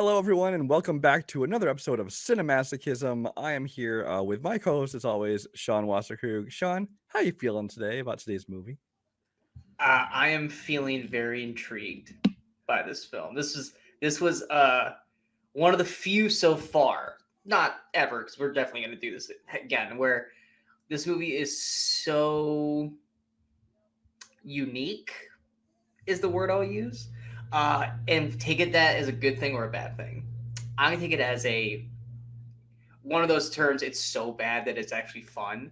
Hello, everyone, and welcome back to another episode of CineMasochism. I am here with my co-host, as always, Sean Wasserkrug. Sean, how you feeling today about today's movie? I am feeling very intrigued by this film. This was one of the few so far, not ever, because we're definitely going to do this again, where this movie is so unique, is the word I'll use, and take it that as a good thing or a bad thing. I'm gonna take it as one of those terms. It's so bad that it's actually fun,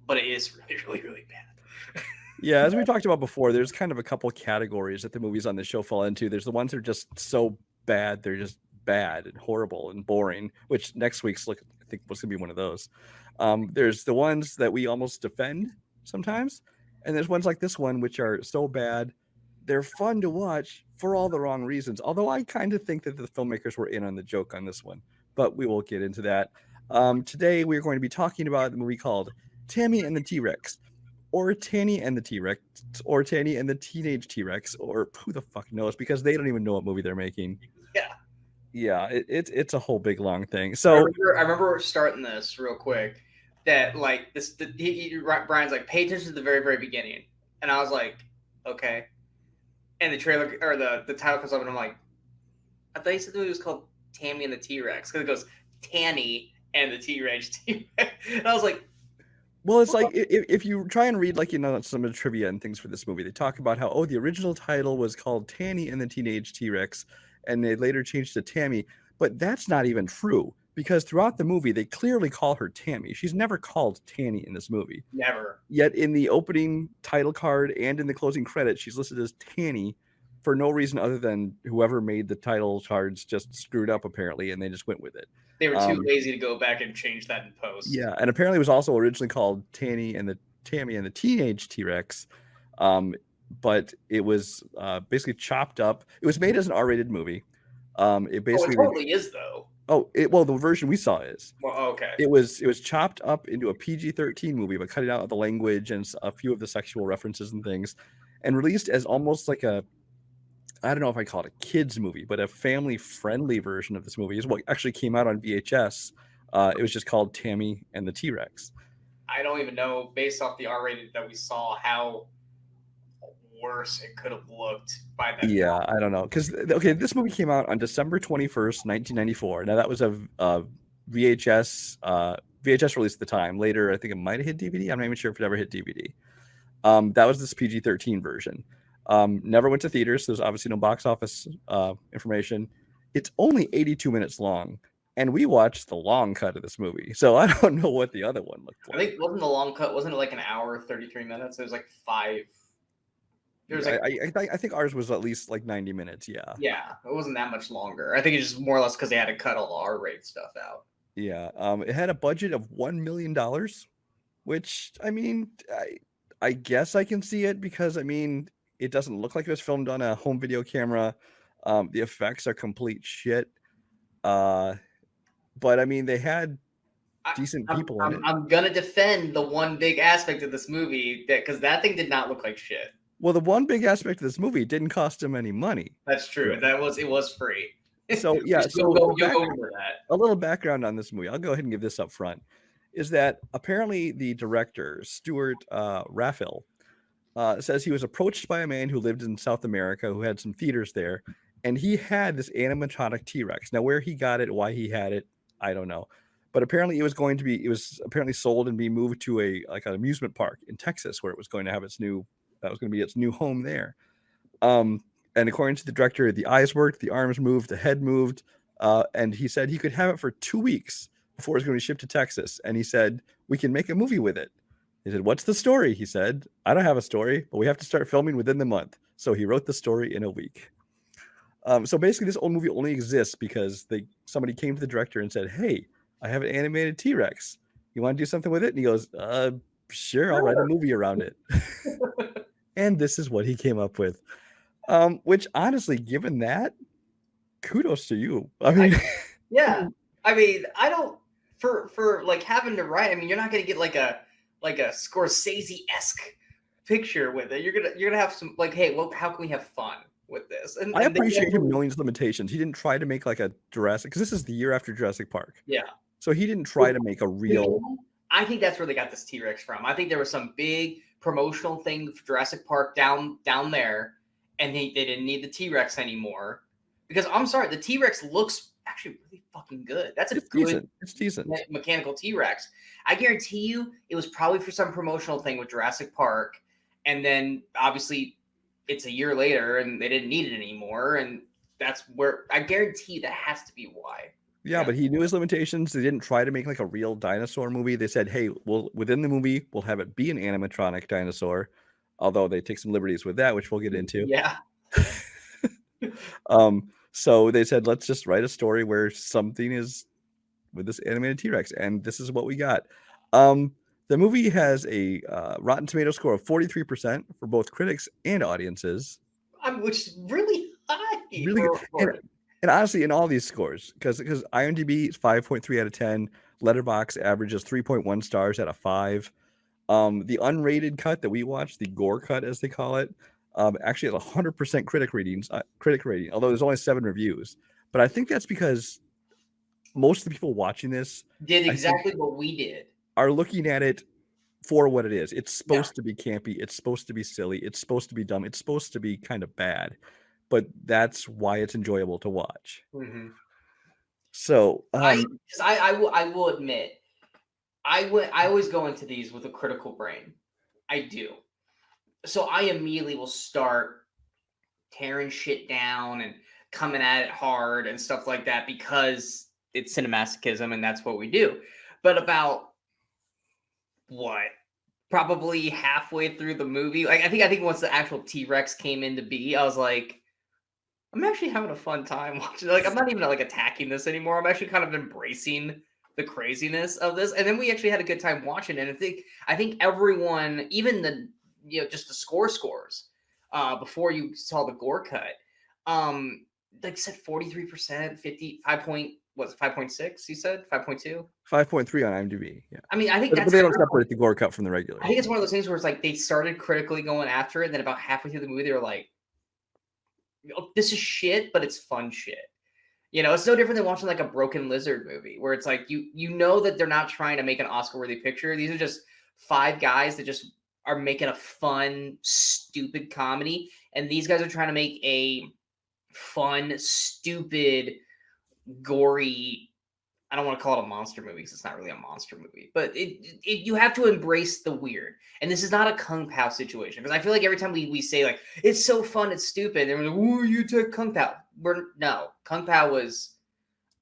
but it is really, really, really bad. Yeah, as we talked about before, there's kind of a couple categories that the movies on this show fall into. There's the ones that are just so bad, they're just bad and horrible and boring, which next week's I think was going to be one of those. There's the ones that we almost defend sometimes, and there's ones like this one, which are so bad, they're fun to watch for all the wrong reasons. Although I kind of think that the filmmakers were in on the joke on this one, but we will get into that. Today, we're going to be talking about the movie called Tammy and the T-Rex, or Tanny and the T-Rex, or Tanny and the Teenage T-Rex, or who the fuck knows, because they don't even know what movie they're making. Yeah. Yeah, it's a whole big long thing. So I remember starting this real quick. That like this, Brian's like, pay attention to the very, very beginning, and I was like, okay. And the trailer or the title comes up, and I'm like, I thought you said the movie was called Tammy and the T-Rex, because it goes Tanny and the T-Rex. And I was like, well, it's like if you try and read some of the trivia and things for this movie, they talk about how the original title was called Tanny and the Teenage T-Rex, and they later changed to Tammy, but that's not even true. Because throughout the movie, they clearly call her Tammy. She's never called Tanny in this movie. Never. Yet in the opening title card and in the closing credits, she's listed as Tanny for no reason other than whoever made the title cards just screwed up, apparently, and they just went with it. They were too lazy to go back and change that in post. Yeah, and apparently it was also originally called Tammy and the Teenage T-Rex, but it was basically chopped up. It was made as an R-rated movie. It totally is, though. The version we saw is. Well, okay. It was chopped up into a PG-13 movie, but cutting out the language and a few of the sexual references and things, and released as almost like I don't know if I call it a kids movie, but a family-friendly version of this movie is what actually came out on VHS. It was just called Tammy and the T-Rex. I don't even know, based off the R-rated that we saw, how worse it could have looked by then. Yeah, I don't know. Because, this movie came out on December 21st, 1994. Now, that was a VHS release at the time. Later, I think it might have hit DVD. I'm not even sure if it ever hit DVD. That was this PG-13 version. Never went to theaters, so there's obviously no box office information. It's only 82 minutes long, and we watched the long cut of this movie. So I don't know what the other one looked like. I think wasn't it like an hour 33 minutes? It was like 5. There was I think ours was at least like 90 minutes. Yeah. Yeah, it wasn't that much longer. I think it's just more or less because they had to cut all the R-rated stuff out. Yeah. It had a budget of $1 million, which I mean, I guess I can see it because it doesn't look like it was filmed on a home video camera. The effects are complete shit. But they had decent people in it. I'm gonna defend the one big aspect of this movie because that thing did not look like shit. Well, the one big aspect of this movie didn't cost them any money. That's true. Yeah. It was free. So yeah, go over that. A little background on this movie. I'll go ahead and give this up front. Is that apparently the director, Stuart Raphael, says he was approached by a man who lived in South America who had some theaters there, and he had this animatronic T-Rex. Now, where he got it, why he had it, I don't know. But apparently it was apparently sold and be moved to an amusement park in Texas, where it was going to have its new home there. And according to the director, the eyes worked, the arms moved, the head moved, and he said he could have it for 2 weeks before it was going to be shipped to Texas. And he said, we can make a movie with it. He said, what's the story? He said, I don't have a story, but we have to start filming within the month. So he wrote the story in a week. So basically this old movie only exists because somebody came to the director and said, hey, I have an animated T-Rex. You want to do something with it? And he goes, sure, I'll write a movie around it. And this is what he came up with. Which honestly, given that, kudos to you. Yeah. I don't for like having to write. You're not gonna get like a Scorsese-esque picture with it. You're gonna have some hey, how can we have fun with this. I And they appreciate him definitely, knowing his limitations. He didn't try to make like a Jurassic, because this is the year after Jurassic Park. yeah. So he didn't try to make a real. I think that's where they got this T-Rex from. I think there was some big promotional thing for Jurassic Park down there, and they didn't need the T-Rex anymore. Because I'm sorry, the T-Rex looks actually really fucking good. That's a It's good decent. It's decent. mechanical T-Rex. I guarantee you it was probably for some promotional thing with Jurassic Park, and then obviously it's a year later and they didn't need it anymore, and that's where I guarantee that has to be why. Yeah, but he knew his limitations. They didn't try to make like a real dinosaur movie. They said, "Hey, well, within the movie, we'll have it be an animatronic dinosaur," although they take some liberties with that, which we'll get into. Yeah. So they said, let's just write a story where something is with this animated T-Rex, and this is what we got. The movie has a Rotten Tomato score of 43% for both critics and audiences. Which is really high. Really good. And honestly, in all these scores, because IMDb is 5.3 out of 10, Letterboxd averages 3.1 stars out of 5. The unrated cut that we watched, the gore cut as they call it, actually has 100% critic rating, although there's only 7 reviews. But I think that's because most of the people watching this did exactly what we did. Are looking at it for what it is. It's supposed to be campy. It's supposed to be silly. It's supposed to be dumb. It's supposed to be kind of bad. But that's why it's enjoyable to watch. Mm-hmm. So I will admit, I always go into these with a critical brain. I do. So I immediately will start tearing shit down and coming at it hard and stuff like that because it's cinemasochism and that's what we do. But about what? Probably halfway through the movie, like I think once the actual T-Rex came into be, I was like, I'm actually having a fun time watching. Like I'm not even like attacking this anymore. I'm actually kind of embracing the craziness of this. And then we actually had a good time watching it. And I think everyone, even the just the scores, before you saw the gore cut, like said 43%, 5.6? You said 5.2? 5.3 on IMDb. Yeah. I mean, I think but they don't separate the gore cut from the regular. I think it's one of those things where it's like they started critically going after it, and then about halfway through the movie, they were like, oh, this is shit, but it's fun shit. It's no different than watching like a Broken Lizard movie where it's like you know that they're not trying to make an Oscar-worthy picture. These are just 5 guys that just are making a fun, stupid comedy, and these guys are trying to make a fun, stupid, gory. I don't want to call it a monster movie because it's not really a monster movie, but you have to embrace the weird. And this is not a Kung Pao situation because I feel like every time we say like it's so fun, it's stupid, and we're like, "Oh, you took Kung Pao." No, Kung Pao was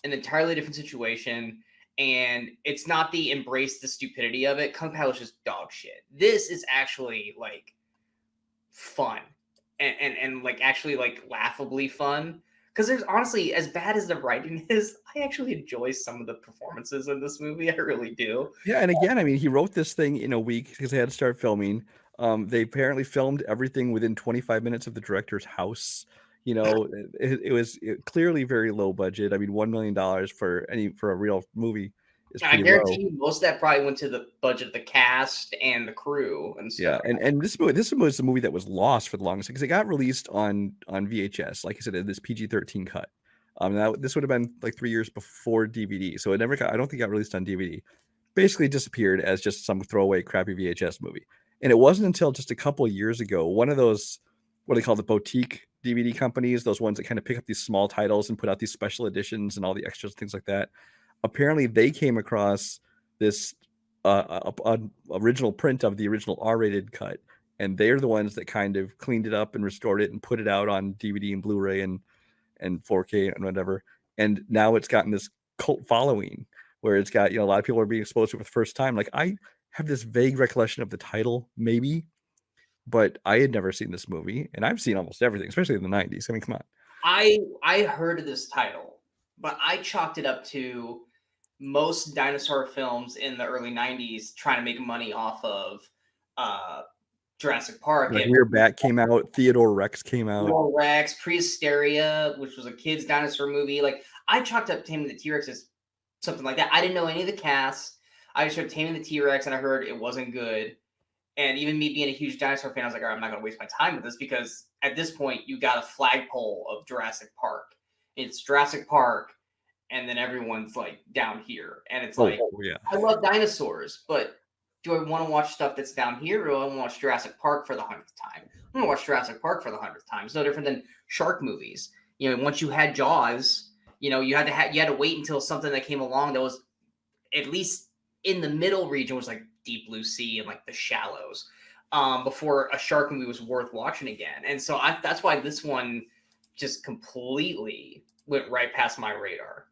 an entirely different situation, and it's not the embrace the stupidity of it. Kung Pao is just dog shit. This is actually like fun and like actually like laughably fun. Because there's honestly, as bad as the writing is, I actually enjoy some of the performances in this movie. I really do. Yeah, and again, I mean, he wrote this thing in a week because they had to start filming. They apparently filmed everything within 25 minutes of the director's house. It was clearly very low budget. I mean, $1 million for a real movie is pretty I guarantee low. you most of that probably went to the budget of the cast and the crew and stuff. Yeah, and this was a movie that was lost for the longest because it got released on VHS, like I said, in this PG-13 cut. This would have been like 3 years before DVD, so I don't think it got released on DVD. Basically disappeared as just some throwaway crappy VHS movie. And it wasn't until just a couple of years ago, one of those, what they call the boutique DVD companies, those ones that kind of pick up these small titles and put out these special editions and all the extras and things like that. Apparently they came across this original print of the original R-rated cut, and they're the ones that kind of cleaned it up and restored it and put it out on DVD and Blu-ray and 4K and whatever. And now it's gotten this cult following where it's got, a lot of people are being exposed to it for the first time. Like I have this vague recollection of the title, maybe, but I had never seen this movie, and I've seen almost everything, especially in the 90s. I mean, come on. I heard of this title, but I chalked it up to most dinosaur films in the early 90s trying to make money off of Jurassic Park. Like We're Back came out, Theodore Rex came out. Theodore Rex, Prehysteria, which was a kid's dinosaur movie. Like I chalked up Tammy the T-Rex as something like that. I didn't know any of the cast. I just heard Tammy the T-Rex and I heard it wasn't good. And even me being a huge dinosaur fan, I was like, all right, I'm not going to waste my time with this because at this point, you got a flagpole of Jurassic Park. It's Jurassic Park, and then everyone's like down here. And it's like, yeah. I love dinosaurs, but do I want to watch stuff that's down here or do I want to watch Jurassic Park for the 100th time? I'm going to watch Jurassic Park for the 100th time. It's no different than shark movies. You know, once you had Jaws, you know, you had to wait until something that came along that was at least in the middle region was like Deep Blue Sea and like The Shallows before a shark movie was worth watching again. And so that's why this one just completely went right past my radar.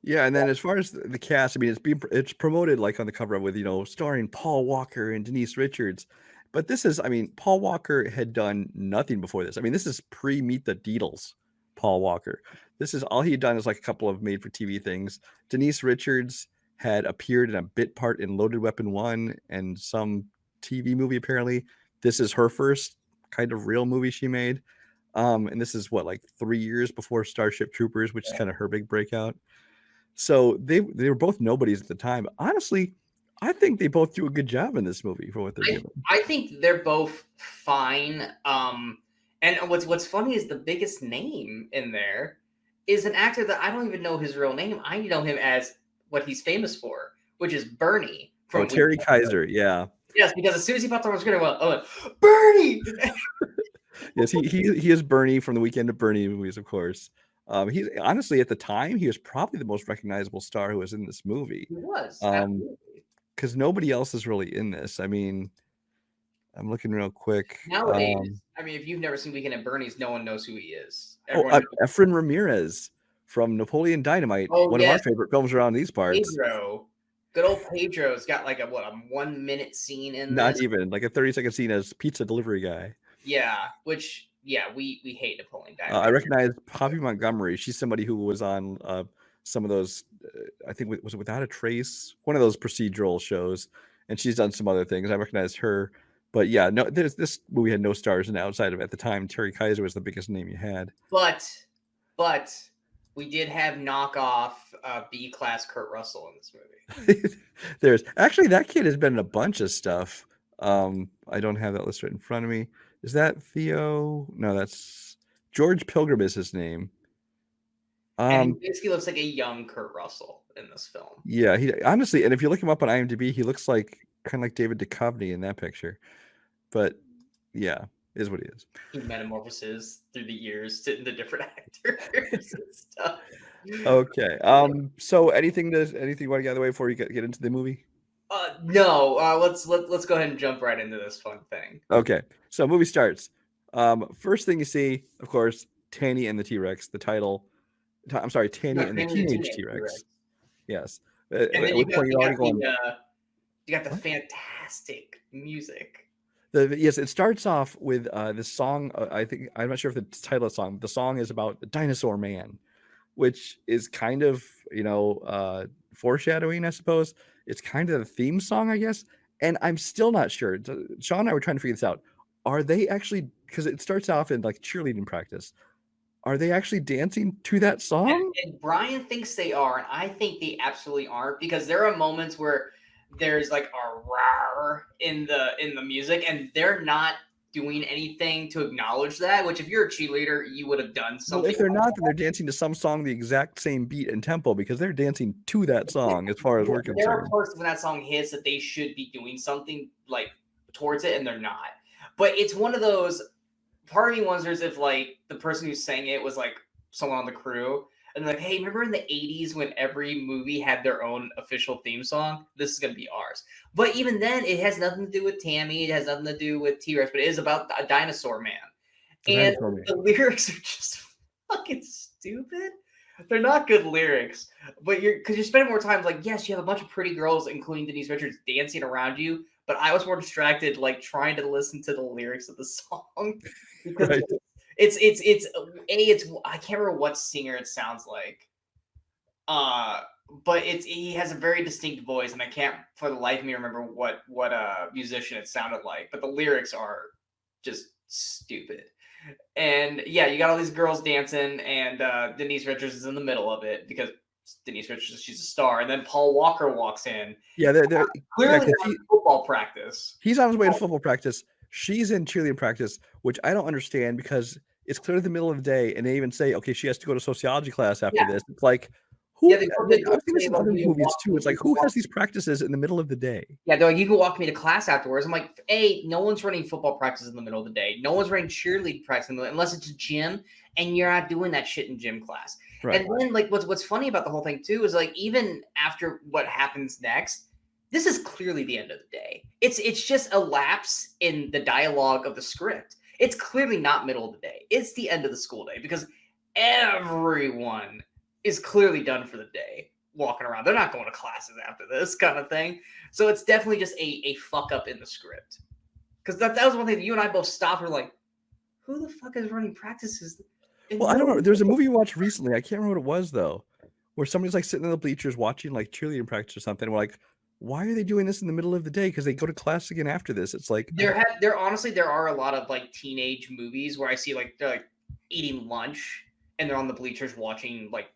Yeah, and then as far as the cast, I mean, it's promoted like on the cover with, you know, starring Paul Walker and Denise Richards. But this is, I mean, Paul Walker had done nothing before this. I mean, this is pre-Meet the Deedles, Paul Walker. This is all he had done is like a couple of made-for-TV things. Denise Richards had appeared in a bit part in Loaded Weapon 1 and some TV movie, apparently. This is her first kind of real movie she made. And this is what, like 3 years before Starship Troopers, which is kind of her big breakout. So they were both nobodies at the time. Honestly, I think they both do a good job in this movie for what they're given. I think they're both fine. And what's funny is the biggest name in there is an actor that I don't even know his real name. I know him as what he's famous for, which is Bernie from Terry Kaiser. Yeah. Yes, because as soon as he popped on the screen, I went, Bernie. Yes, he is Bernie from the Weekend at Bernie movies, of course. He's honestly at the time he was probably the most recognizable star who was in this movie. He was because nobody else is really in this. I mean, I'm looking real quick. Nowadays, I mean, if you've never seen Weekend at Bernie's, no one knows who he is. Efren Ramirez from Napoleon Dynamite, one of our favorite films around these parts. Pedro. Good old Pedro's got like a 1 minute scene in Not even like a 30-second scene as pizza delivery guy. Yeah, which we hate Napoleon Dynamite. I recognize Poppy Montgomery. She's somebody who was on some of those. I think was it Without a Trace, one of those procedural shows, and she's done some other things. I recognized her, but yeah, no, this movie had no stars in outside of at the time. Terry Kaiser was the biggest name you had. But we did have knockoff B-class Kurt Russell in this movie. There's actually that kid has been in a bunch of stuff. I don't have that list right in front of me. Is that Theo? No, that's George Pilgrim is his name. And he basically looks like a young Kurt Russell in this film. Yeah, he honestly, and if you look him up on IMDb, he looks like kind of like David Duchovny in that picture. But yeah, is what he is. He metamorphoses through the years into different actors and stuff. Okay. So anything you want to get out of the way before you get into the movie? No. Let's go ahead and jump right into this fun thing. Okay. So movie starts. First thing you see, of course, Tammy and the T-Rex. The title. I'm sorry, Tammy and the Teenage T-Rex. Yes. And then you got the fantastic music. Yes, it starts off with this song. I think I'm not sure if the title of the song. The song is about the Dinosaur Man, which is kind of foreshadowing, I suppose. It's kind of the theme song, I guess. And I'm still not sure. Sean and I were trying to figure this out. Are they actually, because it starts off in like cheerleading practice, are they actually dancing to that song? And Brian thinks they are, and I think they absolutely aren't, because there are moments where there's like a roar in the music, and they're not doing anything to acknowledge that, which if you're a cheerleader, you would have done something. Well, if they're not, then they're dancing to some song the exact same beat and tempo, because they're dancing to that song as far as we're concerned. There are parts when that song hits that they should be doing something like towards it, and they're not. But it's one of those, part of me wonders if like the person who sang it was like someone on the crew, and like, hey, remember in the 80s when every movie had their own official theme song? This is going to be ours. But even then, it has nothing to do with Tammy. It has nothing to do with T-Rex, but it is about a dinosaur man. And the lyrics are just fucking stupid. They're not good lyrics. But because you're spending more time, like, yes, you have a bunch of pretty girls, including Denise Richards, dancing around you. But I was more distracted, like, trying to listen to the lyrics of the song. Because right. It's I can't remember what singer it sounds like. But he has a very distinct voice, and I can't for the life of me remember what musician it sounded like. But the lyrics are just stupid. And yeah, you got all these girls dancing, and Denise Richards is in the middle of it because Denise Richards, she's a star, and then Paul Walker walks in. Yeah, they're Clearly, yeah, on football practice. he's on his way to football practice. She's in cheerleading practice, which I don't understand because it's clearly the middle of the day, and they even say, okay, she has to go to sociology class after this. It's like, who? Yeah, I've seen this in other movies too. It's like, who has these practices in the middle of the day? Yeah, they're like, you can walk me to class afterwards. I'm like, no one's running football practice in the middle of the day. No one's running cheerleading practice unless it's a gym, and you're not doing that shit in gym class. Right. And then, like, what's funny about the whole thing too is like, even after what happens next, this is clearly the end of the day. It's just a lapse in the dialogue of the script. It's clearly not middle of the day. It's the end of the school day because everyone is clearly done for the day walking around. They're not going to classes after this kind of thing. So it's definitely just a fuck up in the script. Because that was one thing that you and I both stopped and were like, who the fuck is running practices? Well, I don't know. There's a movie we watched recently. I can't remember what it was though, where somebody's like sitting in the bleachers watching like cheerleading practice or something. And we're like, why are they doing this in the middle of the day? Because they go to class again after this. It's like there honestly there are a lot of like teenage movies where I see like they're like eating lunch and they're on the bleachers watching like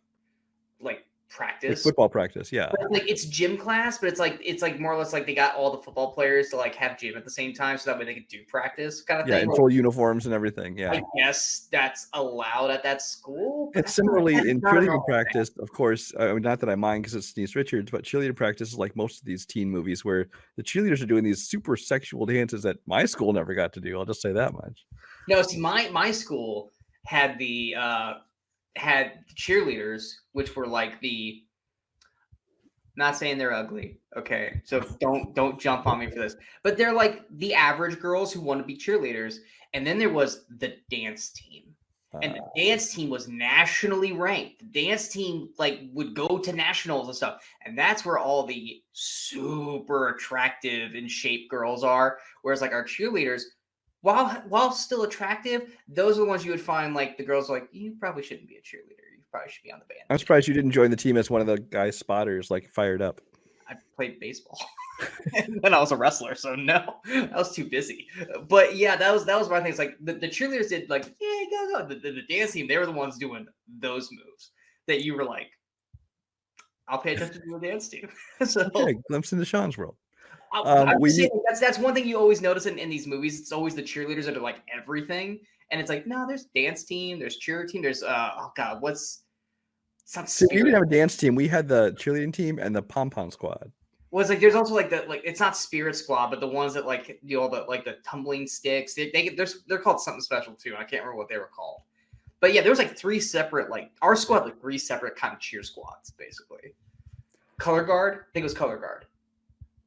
practice, like football practice. Yeah, but like it's gym class, but it's like more or less like they got all the football players to like have gym at the same time, so that way they could do practice kind of thing. Yeah, in full uniforms and everything. Yeah, I guess that's allowed at that school. And similarly in cheerleading practice, of course, I mean, not that I mind because it's Denise Richards, but cheerleading practice is like most of these teen movies where the cheerleaders are doing these super sexual dances that my school never got to do. I'll just say that much. No, see, my school had the had cheerleaders, which were like the. Not saying they're ugly, okay? So don't jump on me for this. But they're like the average girls who want to be cheerleaders. And then there was the dance team. And the dance team was nationally ranked. The dance team like would go to nationals and stuff. And that's where all the super attractive and shape girls are. Whereas like our cheerleaders, while still attractive, those are the ones you would find like the girls like, you probably shouldn't be a cheerleader. Probably should be on the band. I'm surprised you didn't join the team as one of the guys spotters, like fired up. I played baseball and then I was a wrestler, so no, I was too busy. But yeah, that was my thing. It's like the cheerleaders did like, yeah, go. The dance team, they were the ones doing those moves that you were like, I'll pay attention to the dance team. So yeah, glimpse into Sean's world. That's one thing you always notice in these movies. It's always the cheerleaders that are like everything. And it's like, no, there's dance team, there's cheer team, there's oh god, See, we didn't have a dance team. We had the cheerleading team and the pom-pom squad. Well, it's like there's also like it's not spirit squad, but the ones that like do all the tumbling sticks. They're called something special too. I can't remember what they were called. But yeah, there was like three separate our squad like three separate kind of cheer squads basically. Color guard, I think it was color guard.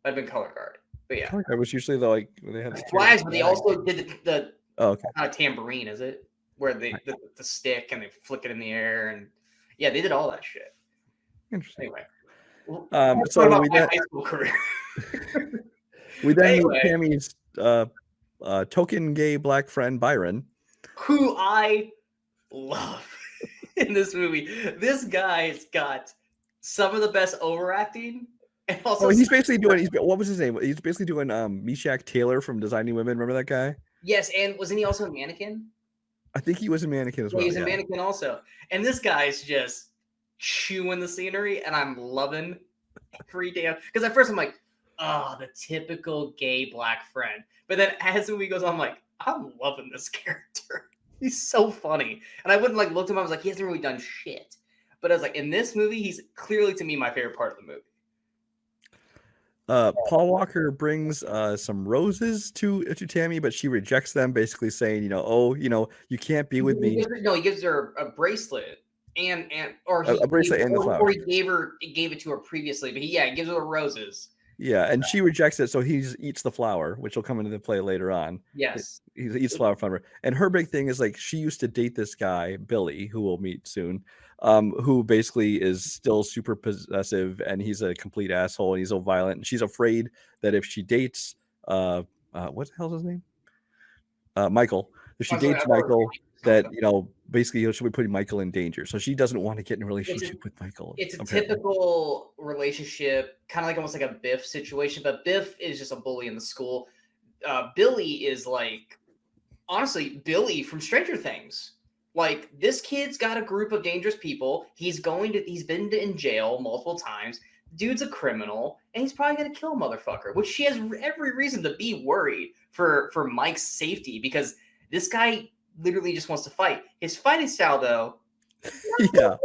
I've been color guard, but yeah, color guard was usually they had the flags, but they also did the okay. Not a tambourine, is it? Where they the stick and they flick it in the air and yeah, they did all that shit. Interesting. Anyway, so my high school career. we then meet Tammy's token gay black friend Byron, who I love in this movie. This guy's got some of the best overacting. And also he's basically doing. What was his name? He's basically doing Meshach Taylor from Designing Women. Remember that guy? Yes, and wasn't he also a mannequin? I think he was a mannequin as well. He was a mannequin also. And this guy's just chewing the scenery, and I'm loving every damn. Because at first I'm like, oh, the typical gay black friend. But then as the movie goes on, I'm like, I'm loving this character. He's so funny. And I wouldn't like look at him. I was like, he hasn't really done shit. But I was like, in this movie, he's clearly to me my favorite part of the movie. Paul Walker brings some roses to Tammy, but she rejects them, basically saying, you can't be with me. He gives her a bracelet or a bracelet and the flower. Or he gave it to her previously, but he gives her the roses. Yeah, and she rejects it, so he eats the flower, which will come into play later on. Yes, he eats flower from her, and her big thing is like she used to date this guy Billy, who we'll meet soon, who basically is still super possessive, and he's a complete asshole, and he's so violent, and she's afraid that if she dates, what the hell's his name? Michael. If she dates Michael, that basically she'll be putting Michael in danger. So she doesn't want to get in a relationship with Michael. It's a typical relationship, kind of like almost like a Biff situation, but Biff is just a bully in the school. Billy is like, honestly, Billy from Stranger Things. Like, this kid's got a group of dangerous people. He's been in jail multiple times. Dude's a criminal, and he's probably gonna kill a motherfucker. Which she has every reason to be worried for Mike's safety, because this guy literally just wants to fight. His fighting style, though. Yeah.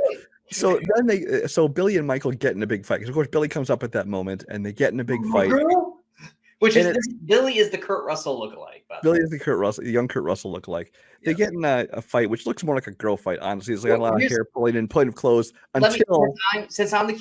So then so Billy and Michael get in a big fight, because of course Billy comes up at that moment, and they get in a big fight. Billy is the Kurt Russell lookalike. Billy is the young Kurt Russell lookalike. They get in a fight, which looks more like a girl fight. Honestly, it's like a lot of hair pulling and pulling of clothes since I'm the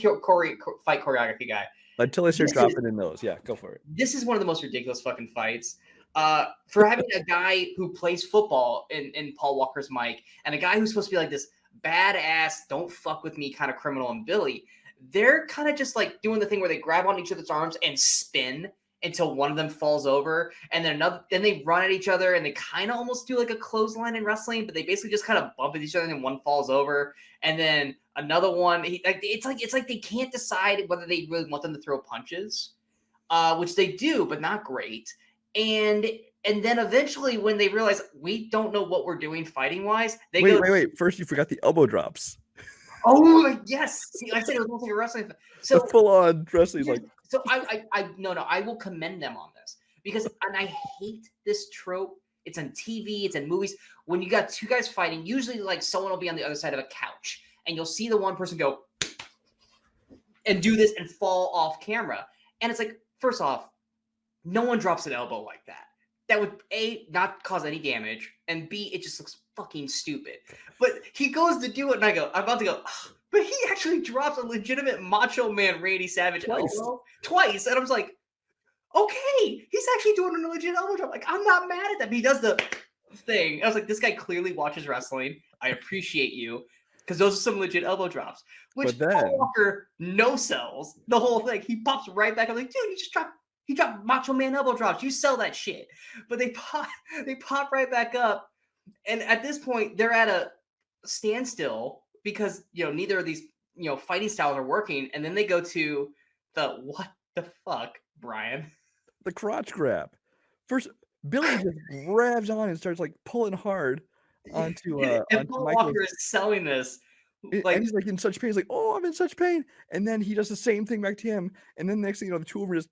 fight choreography guy. Until they start dropping in those. Yeah, go for it. This is one of the most ridiculous fucking fights. For having a guy who plays football in Paul Walker's Mike, and a guy who's supposed to be like this badass, don't fuck with me kind of criminal in Billy, they're kind of just like doing the thing where they grab on each other's arms and spin until one of them falls over, and then they run at each other, and they kind of almost do like a clothesline in wrestling, but they basically just kind of bump at each other, and one falls over, and then another one. It's like they can't decide whether they really want them to throw punches, which they do, but not great. And then eventually, when they realize we don't know what we're doing fighting wise, they wait. First, you forgot the elbow drops. Oh yes, see, I said it was almost like a wrestling. So the full-on wrestling, like. So I will commend them on this, because, and I hate this trope. It's on TV, it's in movies. When you got two guys fighting, usually like someone will be on the other side of a couch, and you'll see the one person go and do this and fall off camera. And it's like, first off, no one drops an elbow like that. That would A, not cause any damage, and B, it just looks fucking stupid. But he goes to do it, and I'm about to go, ugh. But he actually drops a legitimate Macho Man Randy Savage elbow twice. And I was like, okay, he's actually doing a legit elbow drop. Like, I'm not mad at that. But he does the thing. I was like, this guy clearly watches wrestling. I appreciate you. Because those are some legit elbow drops. Which Paul Walker no-sells the whole thing. He pops right back. I'm like, dude, he dropped Macho Man elbow drops. You sell that shit. But they pop right back up. And at this point, they're at a standstill, because neither of these fighting styles are working, and then they go to the what the fuck, Brian? The crotch grab. First, Billy just grabs on and starts like pulling hard onto. And Paul Walker is selling this, and he's like in such pain. He's like, "Oh, I'm in such pain," and then he does the same thing back to him, and then the next thing the two of them just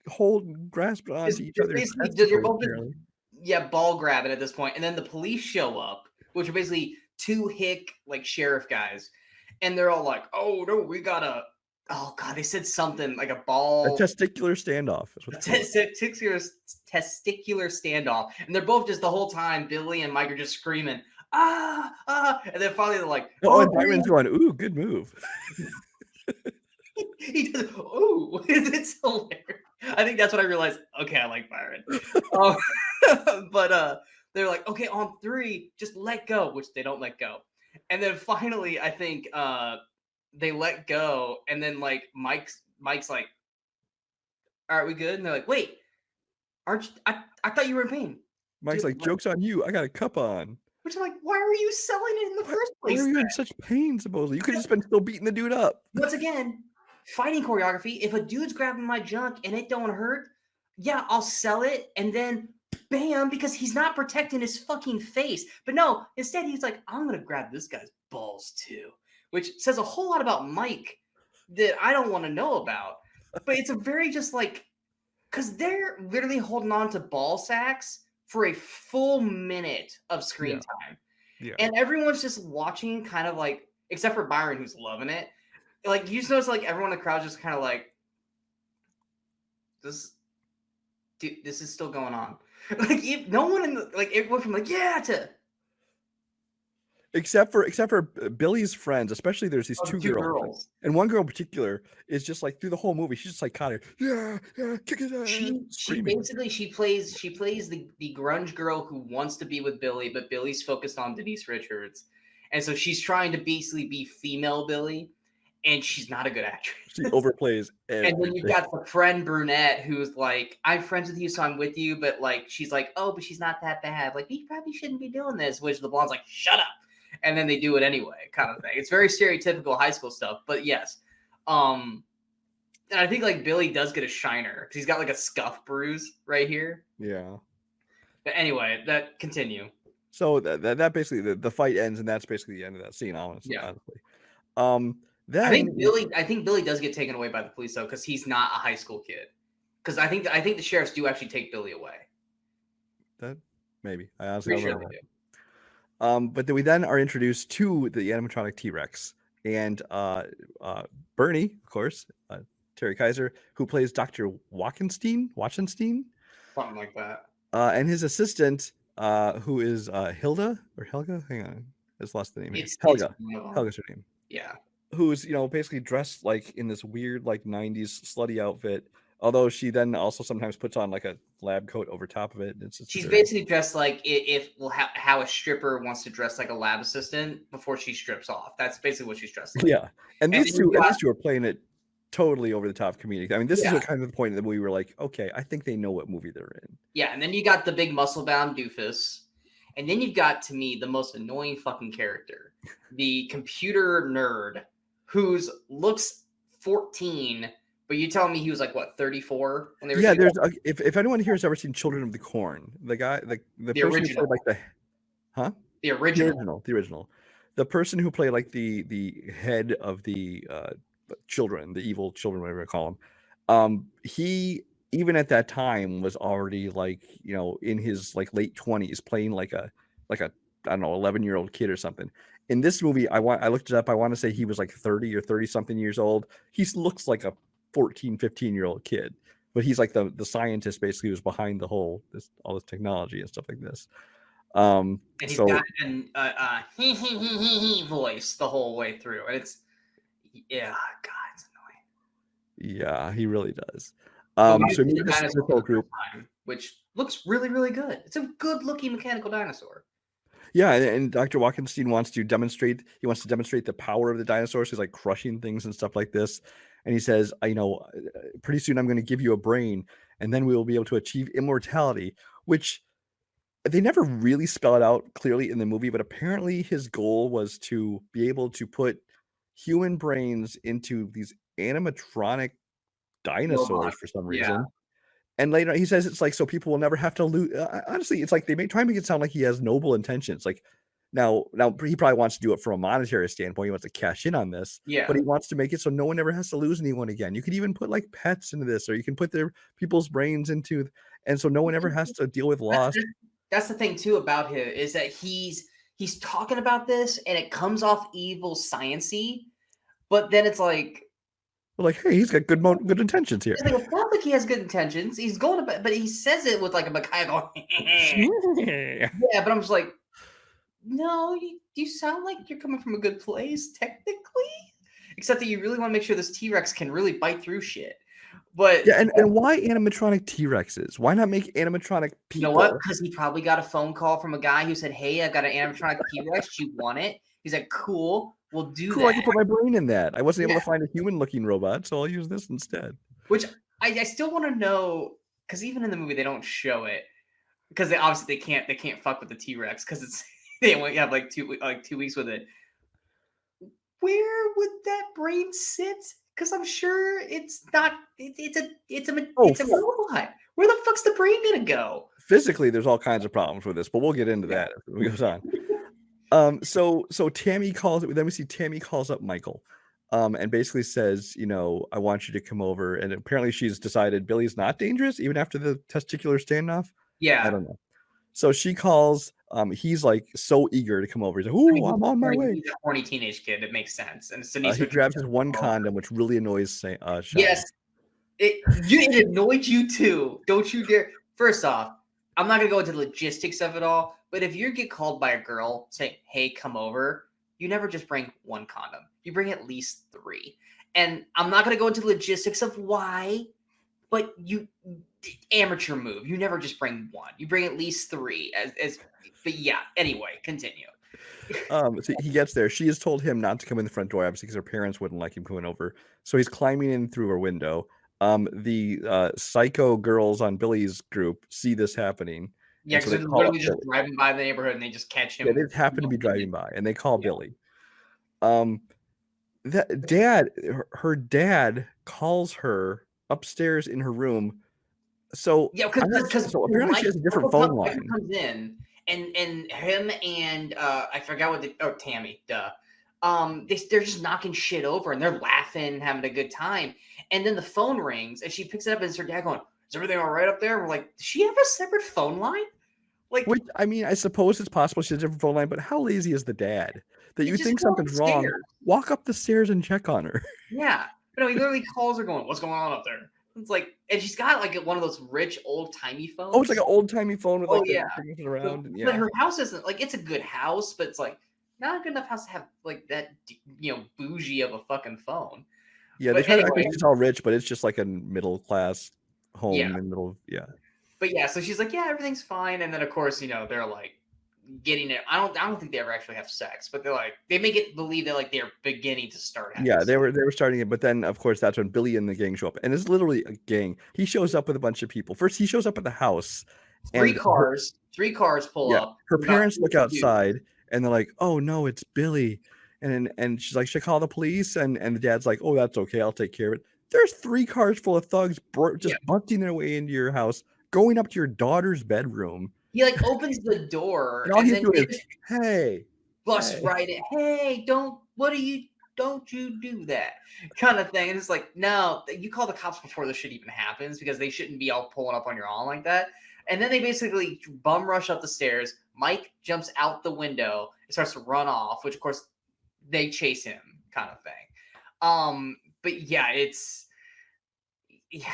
hold and grasp onto each other. You're both ball grabbing at this point, and then the police show up, which are basically two hick like sheriff guys, and they're all like, "Oh no, we gotta." Oh god, they said something like a testicular standoff. Testicular standoff, and they're both just the whole time. Billy and Mike are just screaming, ah, and then finally they're like, "Oh!" And Byron's going, "Ooh, good move." He does. Ooh, it's hilarious. I think that's when I realized. Okay, I like Byron. But they're like, okay, on 3, just let go, which they don't let go. And then finally, I think they let go, and then like Mike's like, all right, we good? And they're like, wait, aren't you, I thought you were in pain. Mike's like, joke's on you. I got a cup on. Which I'm like, why are you selling it in the first place? Why are you in such pain, supposedly? You could have just been still beating the dude up. Once again, fighting choreography. If a dude's grabbing my junk and it don't hurt, yeah, I'll sell it, and then bam, because he's not protecting his fucking face. But no, instead he's like, I'm gonna grab this guy's balls too, which says a whole lot about Mike that I don't want to know about. But it's a very just like, because they're literally holding on to ball sacks for a full minute of screen time. Yeah. And everyone's just watching, kind of like, except for Byron, who's loving it. Like, you just notice like everyone in the crowd just kind of like, this is still going on. Like, if no one in the, like, it went from like, yeah to, except for Billy's friends, especially there's these two girls, and one girl in particular is just like through the whole movie, she's just psychotic. Yeah, kick it out. She basically she plays the grunge girl who wants to be with Billy, but Billy's focused on Denise Richards, and so she's trying to basically be female Billy. And she's not a good actress. She overplays everything. And then you've got the friend brunette who's like, I'm friends with you, so I'm with you. But like, she's like, oh, but she's not that bad. Like, we probably shouldn't be doing this. Which the blonde's like, shut up. And then they do it anyway, kind of thing. It's very stereotypical high school stuff. But yes. And I think like Billy does get a shiner because he's got like a scuff bruise right here. Yeah. But anyway, that continue. So that basically the fight ends, and that's basically the end of that scene. Honestly, Yeah. honestly. Then I think Billy does get taken away by the police though, because he's not a high school kid. Because I think the sheriffs do actually take Billy away. that maybe I honestly Pretty don't sure remember they that. do. But then we then are introduced to the animatronic T-Rex and Bernie, of course, Terry Kaiser, who plays Dr. Wachenstein, Something like that. and his assistant, who is Hilda or Helga. Hang on, I just lost the name here. It's Helga. one of them. Helga's her name. Yeah. Who's basically dressed like in this weird like 90s slutty outfit, although she then also sometimes puts on like a lab coat over top of it. It's just She's very... basically dressed like how a stripper wants to dress like a lab assistant before she strips off. That's basically what she's dressed like. Yeah, and And these then you two are playing it totally over the top comedic. I mean, this is Yeah. what kind of the point that we were like, okay, I think they know what movie they're in. Yeah, and then you got the big muscle bound doofus, and then you've got, to me, the most annoying fucking character, the computer nerd, who's looks 14, but you telling me he was like what 34 when they were Yeah, shooting? there's if anyone here has ever seen Children of the Corn, the guy the person original. who played like The the original. original, the person who played like the head of the children, the evil children, whatever you call them, he even at that time was already like in his like late 20s playing like a I don't know 11-year-old kid or something. In this movie, I looked it up. I want to say he was like 30 or 30 something years old. He looks like a 14, 15-year-old kid, but he's like the scientist basically who's behind the all this technology and stuff like this. And he's So got an voice the whole way through, and it's God, it's annoying. yeah, he really does. So So we meet this whole group, which looks really, really good. It's a good-looking mechanical dinosaur. yeah, and Dr. Walkenstein wants to demonstrate. He wants to demonstrate the power of the dinosaurs. He's like crushing things and stuff like this, and he says, pretty soon I'm going to give you a brain, and then we will be able to achieve immortality," which they never really spell it out clearly in the movie, but apparently his goal was to be able to put human brains into these animatronic dinosaurs for some reason. Yeah. And later he says it's like so people will never have to lose. Honestly, it's like they try and make it sound like he has noble intentions. Like now he probably wants to do it from a monetary standpoint. He wants to cash in on this, Yeah. but he wants to make it so no one ever has to lose anyone again. You could even put like pets into this, or you can put their people's brains into, and so no one ever has to deal with loss. That's the thing too about him is that he's talking about this and it comes off evil science-y, but then it's like Hey, he's got good intentions here. it's like, it sounds like he has good intentions. He's going to, but he says it with like a mechanical. Yeah, but I'm just like, no, you sound like you're coming from a good place, technically. Except that you really want to make sure this T-Rex can really bite through shit. But yeah, and why animatronic T-Rexes? Why not make animatronic people? You know what? Because he probably got a phone call from a guy who said, "Hey, I've got an animatronic T-Rex. Do you want it?" He's like, "Cool, we'll do Cool, I that." can put my brain in that. I wasn't able to find a human-looking robot, so I'll use this instead. Which I still want to know, because even in the movie they don't show it, because they obviously they can't fuck with the T-Rex because it's they only have like 2 weeks with it. Where would that brain sit? Because I'm sure it's not. It's a robot. Where the fuck's the brain gonna go? Physically, there's all kinds of problems with this, but we'll get into that as we goes on. So Tammy calls. Then we see Tammy calls up Michael, and basically says, I want you to come over. And apparently, she's decided Billy's not dangerous even after the testicular standoff. Yeah, I don't know. So she calls. He's like so eager to come over. He's like, "Ooh, I'm on my way." He's a horny teenage kid. It makes sense. And so he grabs his one condom, which really annoys Sean. Yes, it annoyed you too. Don't you dare. First off, I'm not gonna go into the logistics of it all, but if you get called by a girl saying, "Hey, come over," you never just bring one condom. You bring at least 3. And I'm not gonna go into the logistics of why, but amateur move. You never just bring one. You bring at least 3. But yeah. Anyway, continue. So he gets there. She has told him not to come in the front door, obviously, because her parents wouldn't like him coming over. So he's climbing in through her window. The psycho girls on Billy's group see this happening. Yeah, because they're literally just driving by the neighborhood and they just catch him. Yeah, they just happen to be driving by, and they call Billy. Her dad calls her upstairs in her room. So yeah, because apparently she has a different phone line. Comes in and him and I forgot what Tammy, duh. They're just knocking shit over and they're laughing, having a good time. And then the phone rings and she picks it up and it's her dad going, "Is everything all right up there?" And we're like, "Does she have a separate phone line?" Like, Which, I mean, I suppose it's possible she has a different phone line, but how lazy is the dad that he you just think go up the something's wrong? stairs. Walk up the stairs and check on her. Yeah. But no, he literally calls her going, "What's going on up there?" It's like, and she's got like one of those rich old timey phones. Oh, it's like an old timey phone with Oh like the yeah. things But, around. And, but yeah, her house isn't like, it's a good house, but it's like not a good enough house to have like that, bougie of a fucking phone. yeah. They But try to act like anyway, she's all rich, but it's just like a middle class yeah. home in the middle of, yeah. But yeah, so she's like, "Yeah, everything's fine." And then of course, they're like getting it. I don't think they ever actually have sex, but they're like, they make it believe that like they're beginning to start having Yeah, sex. they were starting it, but then of course that's when Billy and the gang show up, and it's literally a gang. He shows up with a bunch of people. First, he shows up at the house, Three and her, cars, three cars pull yeah, up. her There's about parents look 50 dudes. outside, and they're like, "Oh no, it's Billy," and she's like, "Should I call the police?" And the dad's like, "Oh, that's okay, I'll take care of it." There's 3 cars full of thugs Yeah. just busting their way into your house, going up to your daughter's bedroom, He like opens the door and all and he's then doing they is, just "Hey, bust hey." right in. "Hey, don't you do that," kind of thing. And it's like, no, you call the cops before this shit even happens because they shouldn't be all pulling up on your lawn like that. And then they basically bum rush up the stairs. Mike jumps out the window and starts to run off, which of course they chase him, kind of thing. But yeah, it's yeah,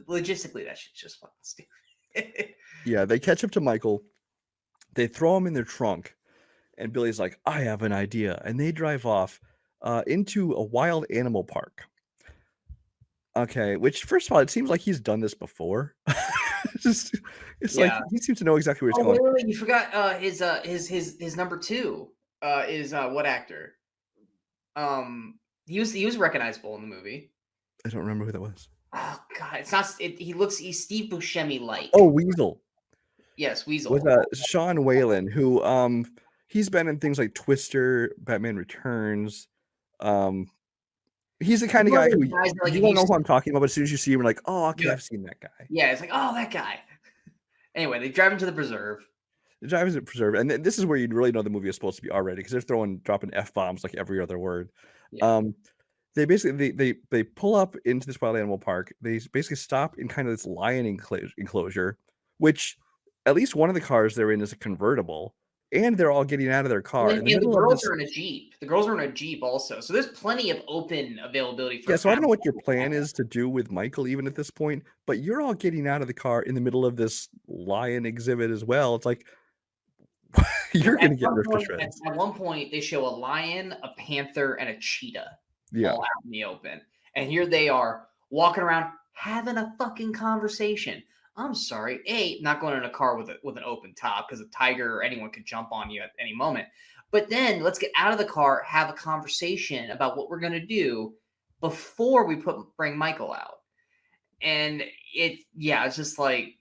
logistically that shit's just fucking stupid. Yeah, they catch up to Michael. They throw him in their trunk, and Billy's like, "I have an idea," and they drive off into a wild animal park. Okay, which first of all, it seems like he's done this before. It's just, it's like Yeah. he seems to know exactly where he's Oh going. wait, you forgot his number two is what actor? He was recognizable in the movie. I don't remember who that was. Oh god, it's not. He's Steve Buscemi like. Oh, Weasel Yes, with Weasel. Sean Whalen, who he's been in things like Twister, Batman Returns. Um, he's the He's kind of one guy of who those guys that, like, you if won't you know who see, I'm talking about, but as soon as you see him, you're like, "Oh, okay, yeah, I've seen that guy." yeah, it's like, oh, that guy. Anyway, they drive him to the preserve. The drive isn't preserved, and this is where you'd really know the movie is supposed to be R-rated because they're dropping f-bombs like every other word. Yeah. Um, they basically they pull up into this wild animal park. They basically stop in kind of this lion enclosure, which at least one of the cars they're in is a convertible, and they're all getting out of their car in the And the middle of girls this. are in a Jeep. The girls are in a Jeep also. So there's plenty of open availability Yeah, for so I don't know what your animals. plan is to do with Michael even at this point, but you're all getting out of the car in the middle of this lion exhibit as well. It's like you're At gonna get one ripped to point, at, shreds. at one point, they show a lion, a panther, and a cheetah Yeah. all out in the open. And here they are walking around having a fucking conversation. I'm sorry, not going in a car with an open top because a tiger or anyone could jump on you at any moment. But then let's get out of the car, have a conversation about what we're gonna do before we bring Michael out. And it's just like,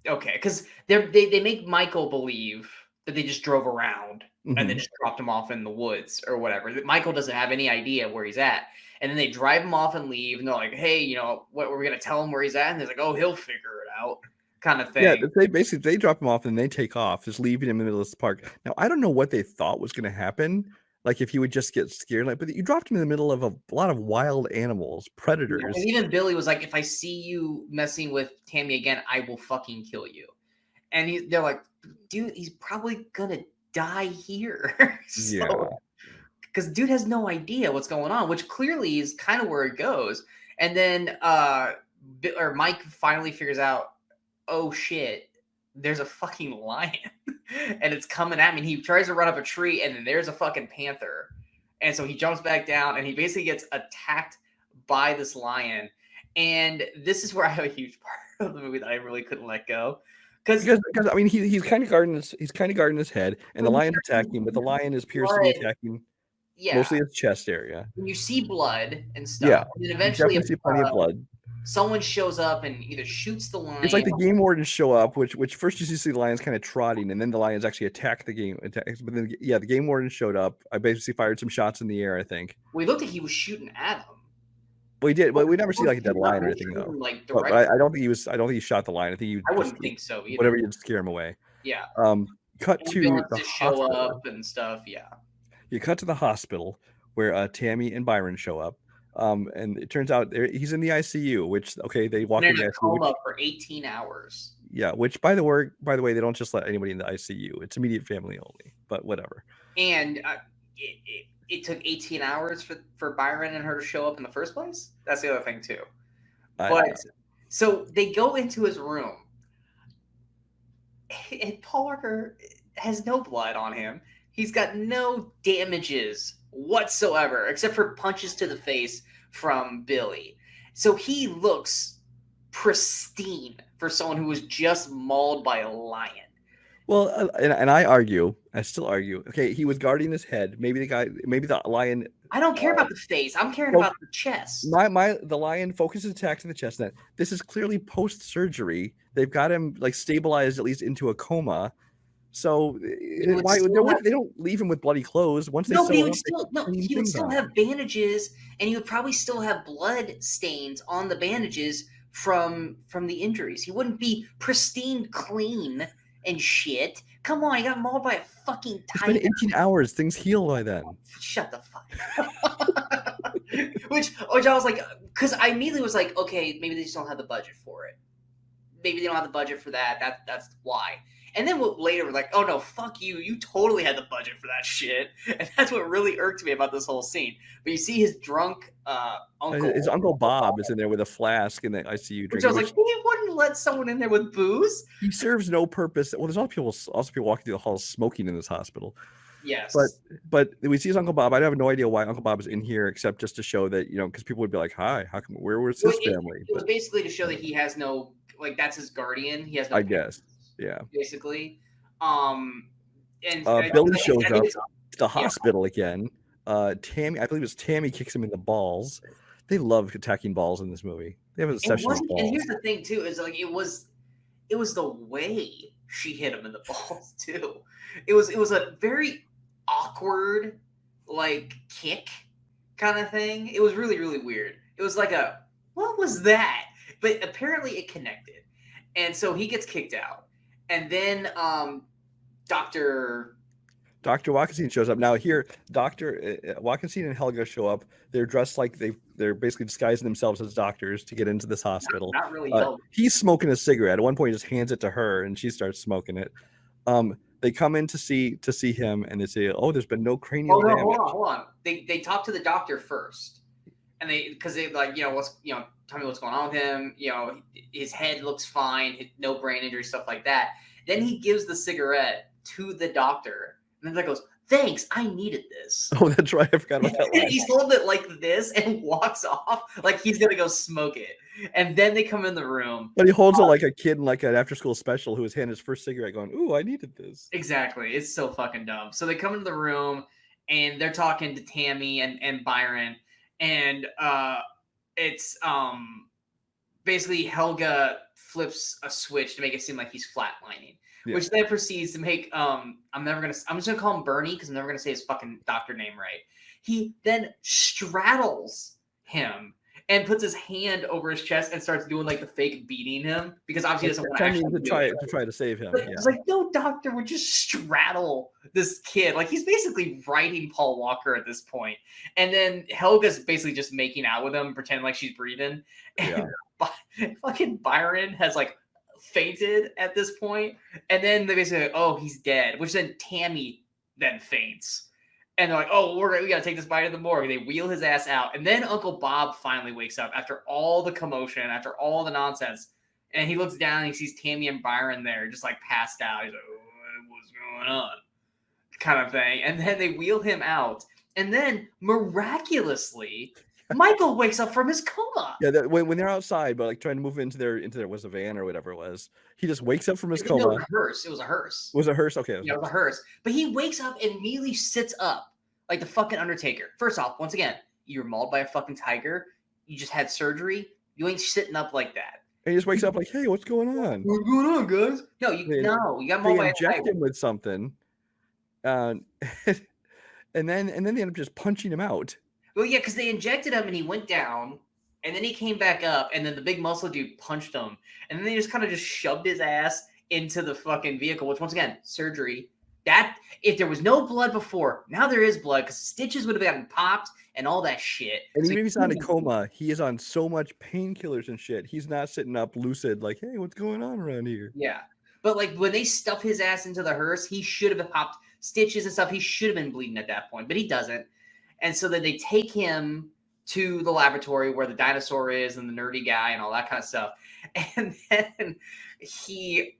okay, because they make Michael believe that they just drove around and then Mhm. just dropped him off in the woods or whatever. That Michael doesn't have any idea where he's at. And then they drive him off and leave, and they're like, "Hey, what we're gonna tell him where he's at?" And they're like, "Oh, he'll figure it out," kind of Yeah, thing. they drop him off and they take off, just leaving him in the middle of this park. Now, I don't know what they thought was gonna happen, like, if he would just get scared, like, but you dropped him in the middle of a lot of wild animals, Yeah, and predators. even Billy was like, "If I see you messing with Tammy again, I will fucking kill you." And they're like, "Dude, he's probably gonna die here." Yeah. So, because dude has no idea what's going on, which clearly is kind of where it goes. And then Mike finally figures out, oh shit, there's a fucking lion and it's coming at me. And he tries to run up a tree, and then there's a fucking panther. And so he jumps back down and he basically gets attacked by this lion. And this is where I have a huge part of the movie that I really couldn't let go. Because Because I mean, he's kinda guarding his head, and the lion's attacking him, but the lion appears to be blood, attacking yeah, mostly his chest area. when you see blood and stuff, Yeah, and then you eventually definitely see plenty of blood. someone shows up and either shoots the It's like lion. the game wardens show up, which first you see the lions kinda trotting, and then the lions actually attack but then, yeah, the game warden showed up. I basically fired some shots in the air, I think. We looked like he was shooting at him. Well, he did. But we never see like a dead Shoot up, lion or we anything shouldn't though. even, like, But direct. I don't think he was. I don't think he shot the lion. I think he I just wouldn't think so whatever either. he did to scare him away. Yeah. Cut to the Ambulances show hospital. up and stuff. Yeah. You cut to the hospital where Tammy and Byron show up. And it turns out he's in the ICU. Which they walk And in in the a ICU. coma for 18 hours. Yeah, which by the way, they don't just let anybody in the ICU. It's immediate family only. But whatever. And it took 18 hours for Byron and her to show up in the first place. That's the other thing too. But so they go into his room, and Paul Walker has no blood on him. He's got no damages whatsoever, except for punches to the face from Billy. So he looks pristine for someone who was just mauled by a lion. Well, and I still argue. Okay, he was guarding his head. Maybe the lion. I don't care about the face. I'm caring about the chest. The lion focuses attack to the chest. Net. This is clearly post surgery. They've got him like stabilized at least into a coma. So they don't leave him with bloody clothes once they. He would still have bandages, and he would probably still have blood stains on the bandages from the injuries. He wouldn't be pristine clean and shit. Come on, he got mauled by a fucking tiger. It's been 18 hours. Things heal by then. Shut the fuck up. which I was like, because I immediately was like, okay, maybe they just don't have the budget for it. Maybe they don't have the budget for that. That's why. And then later we're like, oh no, fuck you. You totally had the budget for that shit. And that's what really irked me about this whole scene. But you see his drunk uncle. His Uncle Bob is in there with a flask in the ICU drinking. Which I was like, he wouldn't let someone in there with booze. He serves no purpose. Well, there's also people walking through the halls smoking in this hospital. Yes. But we see his Uncle Bob. I have no idea why Uncle Bob is in here except just to show that, because people would be like, hi, how come, where was his family? It was basically to show that he has no, like, that's his guardian. He has no. I guess. Yeah. Basically. And Billy shows up to the hospital again. Tammy, I believe it's Tammy, kicks him in the balls. They love attacking balls in this movie. They have a session with balls. And here's the thing too, is like it was the way she hit him in the balls too. It was a very awkward like kick kind of thing. It was really, really weird. It was like what was that? But apparently it connected. And so he gets kicked out. And then Dr. Walkenstein shows up. Now here, Dr. Walkenstein and Helga show up. They're dressed like they're basically disguising themselves as doctors to get into this hospital. Not really. He's smoking a cigarette. At one point, he just hands it to her, and she starts smoking it. They come in to see him, and they say, "Oh, there's been no cranial damage." Hold on. They talk to the doctor first, and because they like, tell me what's going on with him. His head looks fine, no brain injury, stuff like that. Then he gives the cigarette to the doctor, and then that goes, "Thanks, I needed this." Oh, that's right. I forgot about that. He's holding it like this and walks off like he's gonna go smoke it. And then they come in the room. But he holds it like a kid in like an after-school special who was handing his first cigarette, going, "Ooh, I needed this." Exactly. It's so fucking dumb. So they come into the room and they're talking to Tammy and Byron, and it's basically Helga flips a switch to make it seem like he's flatlining. Yeah. Which then proceeds to make I'm just gonna call him Bernie because I'm never gonna say his fucking doctor name right. He then straddles him and puts his hand over his chest and starts doing like the fake beating him because obviously he doesn't want to actually try to save him. But it's like, no, doctor would just straddle this kid. Like he's basically riding Paul Walker at this point. And then Helga's basically just making out with him, pretending like she's breathing. And fucking Byron has like fainted at this point, and then they basically oh, he's dead, which then Tammy then faints, and they're like, oh, we gotta take this bite of the morgue. They wheel his ass out, and then Uncle Bob finally wakes up after all the commotion, after all the nonsense, and he looks down and he sees Tammy and Byron there just like passed out. He's like, oh, what's going on, kind of thing. And then they wheel him out, and then miraculously Michael wakes up from his coma. Yeah, when they're outside, but like trying to move into their was a van or whatever it was. He just wakes up from his coma. It was a hearse. Was a hearse? Okay. Yeah, it was a hearse. But he wakes up and immediately sits up like the fucking Undertaker. First off, once again, you were mauled by a fucking tiger. You just had surgery. You ain't sitting up like that. And he just wakes up like, hey, what's going on? What's going on, guys? No, you got mauled by a tiger. They inject him with something, and then they end up just punching him out. Well, yeah, because they injected him and he went down, and then he came back up, and then the big muscle dude punched him, and then they just kind of just shoved his ass into the fucking vehicle, which once again, surgery. That if there was no blood before, now there is blood because stitches would have gotten popped and all that shit. And So even if he's not in a coma, he is on so much painkillers and shit. He's not sitting up lucid like, hey, what's going on around here? yeah. But like when they stuff his ass into the hearse, he should have popped stitches and stuff. He should have been bleeding at that point, but he doesn't. And so then they take him to the laboratory where the dinosaur is and the nerdy guy and all that kind of stuff. And then he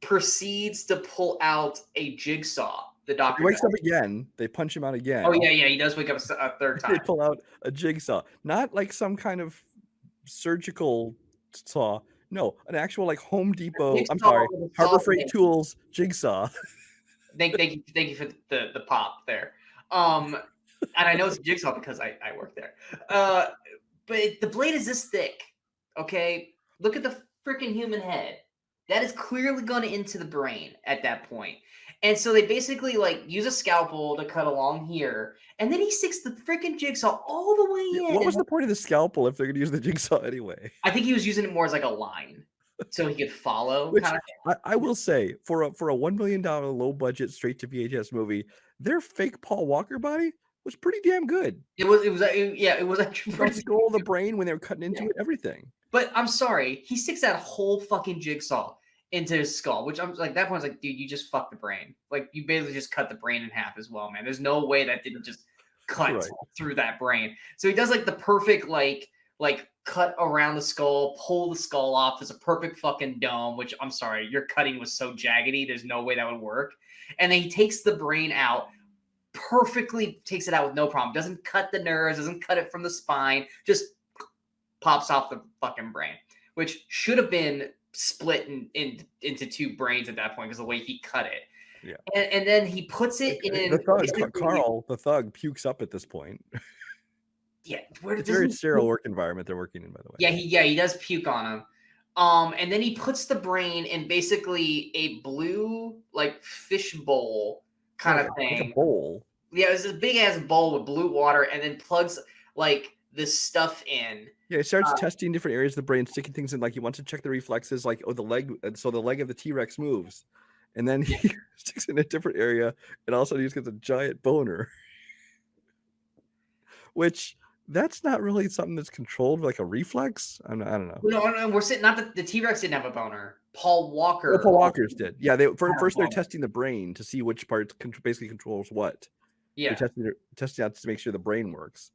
proceeds to pull out a jigsaw. The doctor He wakes up again. They punch him out again. Oh, yeah. He does wake up a third time. They pull out a jigsaw. Not like some kind of surgical saw. No, an actual like Home Depot. I'm sorry, Harbor Freight Tools jigsaw. Thank you for the pop there. And I know it's a jigsaw because I work there. But the blade is this thick. Okay, look at the freaking human head. That is clearly going into the brain at that point. And so they basically like use a scalpel to cut along here, and then he sticks the freaking jigsaw all the way in. What was the point of the scalpel if they're going to use the jigsaw anyway? I think he was using it more as like a line, so he could follow. Which, I will say, for a $1 million low budget straight to VHS movie, their fake Paul Walker body was pretty damn good. It was actually from the skull of the brain when they were cutting into it, everything. But I'm sorry, he sticks that whole fucking jigsaw into his skull, which I'm like, that point's like, dude, you just fucked the brain. Like, you basically just cut the brain in half as well, man. There's no way that didn't just cut through that brain. So he does like the perfect like cut around the skull, pull the skull off. There's a perfect fucking dome, which I'm sorry, your cutting was so jaggedy. There's no way that would work. And then he takes the brain out, perfectly takes it out with no problem. Doesn't cut the nerves, doesn't cut it from the spine, just pops off the fucking brain, which should have been split into two brains at that point because the way he cut it. Yeah. And then he puts it in. The thug, Carl, the thug, pukes up at this point. Yeah. It's a very sterile work environment they're working in, by the way. Yeah, he does puke on him. And then he puts the brain in basically a blue, like, fish bowl kind of thing. Like a bowl. Yeah, it's this big-ass bowl with blue water and then plugs, like, this stuff in. Yeah, he starts testing different areas of the brain, sticking things in. Like, he wants to check the reflexes, like, the leg. So the leg of the T-Rex moves. And then he sticks in a different area, and all of a sudden he just gets a giant boner. Which... that's not really something that's controlled like a reflex. I don't know. No, we're sitting. Not that the T-Rex didn't have a boner. Paul Walker. Well, Paul Walker's did. Yeah, first they're testing the brain to see which part basically controls what. Yeah, they're testing out to make sure the brain works.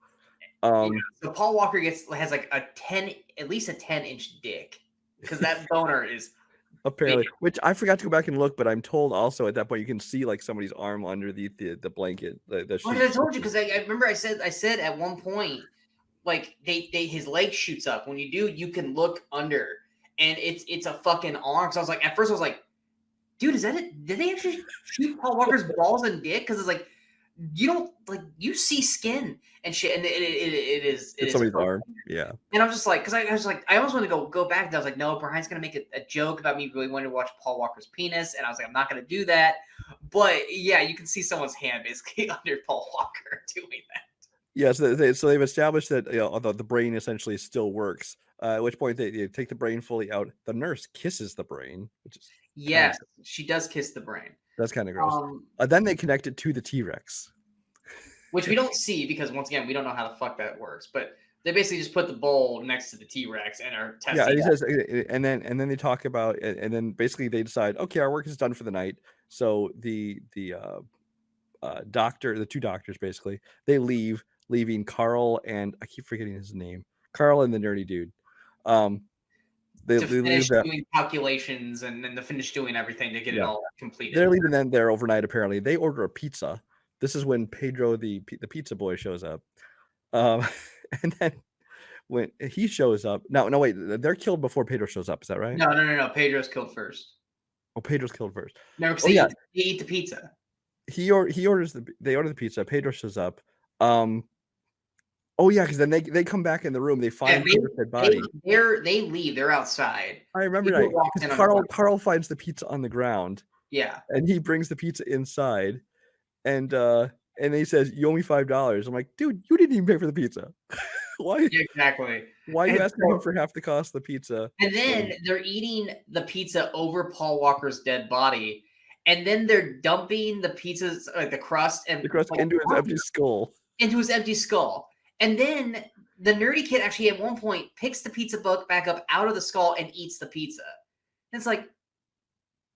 So Paul Walker has like at least a 10-inch dick because that boner is apparently. Big. Which I forgot to go back and look, but I'm told also at that point you can see like somebody's arm underneath the blanket. The sheet. I told you because I remember I said at one point like his leg shoots up. When you do, you can look under, and it's a fucking arm. So I was like, at first I was like, dude, is that it? Did they actually shoot Paul Walker's balls and dick? Because it's like you don't like you see skin and shit, and it's somebody's arm. Yeah. And I'm just like, because I was like, I almost want to go back. And I was like, no, Brian's gonna make a joke about me really wanting to watch Paul Walker's penis, and I was like, I'm not gonna do that. But yeah, you can see someone's hand basically under Paul Walker doing that. Yeah, so they've established that the brain essentially still works. At which point they take the brain fully out. The nurse kisses the brain, which is she does kiss the brain. That's kind of gross. Then they connect it to the T-Rex, which we don't see because once again we don't know how the fuck that works. But they basically just put the bowl next to the T-Rex and are testing. Yeah, he says, and then they talk about, and then basically they decide, okay, our work is done for the night. So the doctor, the two doctors, basically they leave. Leaving Carl and I keep forgetting his name. Carl and the nerdy dude. They finish doing calculations and then to finish doing everything to get it all completed. They're leaving them there overnight. Apparently, they order a pizza. This is when Pedro, the pizza boy, shows up. And then when he shows up, no, wait, they're killed before Pedro shows up. Is that right? No. Pedro's killed first. Oh, Pedro's killed first. No, because they eat the pizza. They order the pizza. Pedro shows up. Oh yeah, because then they come back in the room. They find Pedro's dead body. They leave. They're outside. I remember that. Carl finds the pizza on the ground. Yeah, and he brings the pizza inside, and he says, "You owe me $5." I'm like, dude, you didn't even pay for the pizza. Why? Yeah, exactly. Why are you And asking him so for half the cost of the pizza? and then they're eating the pizza over Paul Walker's dead body, and then they're dumping the pizzas, like the crust and The crust like into his empty skull. into his empty skull. And then the nerdy kid actually at one point picks the pizza book back up out of the skull and eats the pizza. And it's like,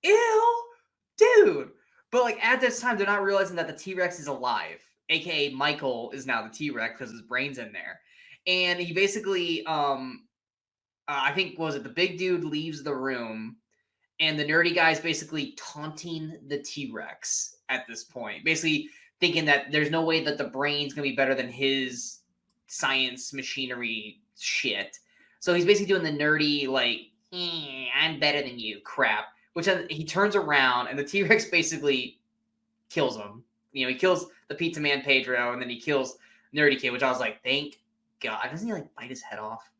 ew, dude. But like at this time, they're not realizing that the T-Rex is alive, aka Michael is now the T-Rex because his brain's in there. And he basically I think was it the big dude leaves the room, and the nerdy guy's basically taunting the T-Rex at this point, basically thinking that there's no way that the brain's gonna be better than his science machinery shit. So he's basically doing the nerdy like, I'm better than you crap. Which then he turns around and the T-Rex basically kills him. You know, he kills the pizza man Pedro, and then he kills Nerdy Kid, which I was like, thank God. Doesn't he like bite his head off?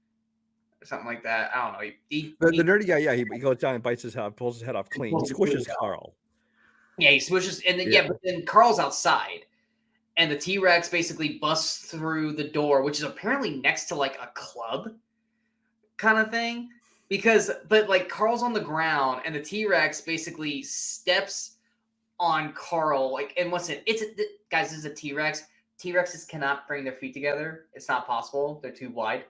Something like that. I don't know. The nerdy guy, yeah, he goes down and bites his head, pulls his head off clean. He squishes Carl. Yeah, he swishes, and then but then Carl's outside, and the T-Rex basically busts through the door, which is apparently next to like a club kind of thing. But like Carl's on the ground, and the T-Rex basically steps on Carl. Like, and guys, this is a T-Rex. T-Rexes cannot bring their feet together. It's not possible. They're too wide.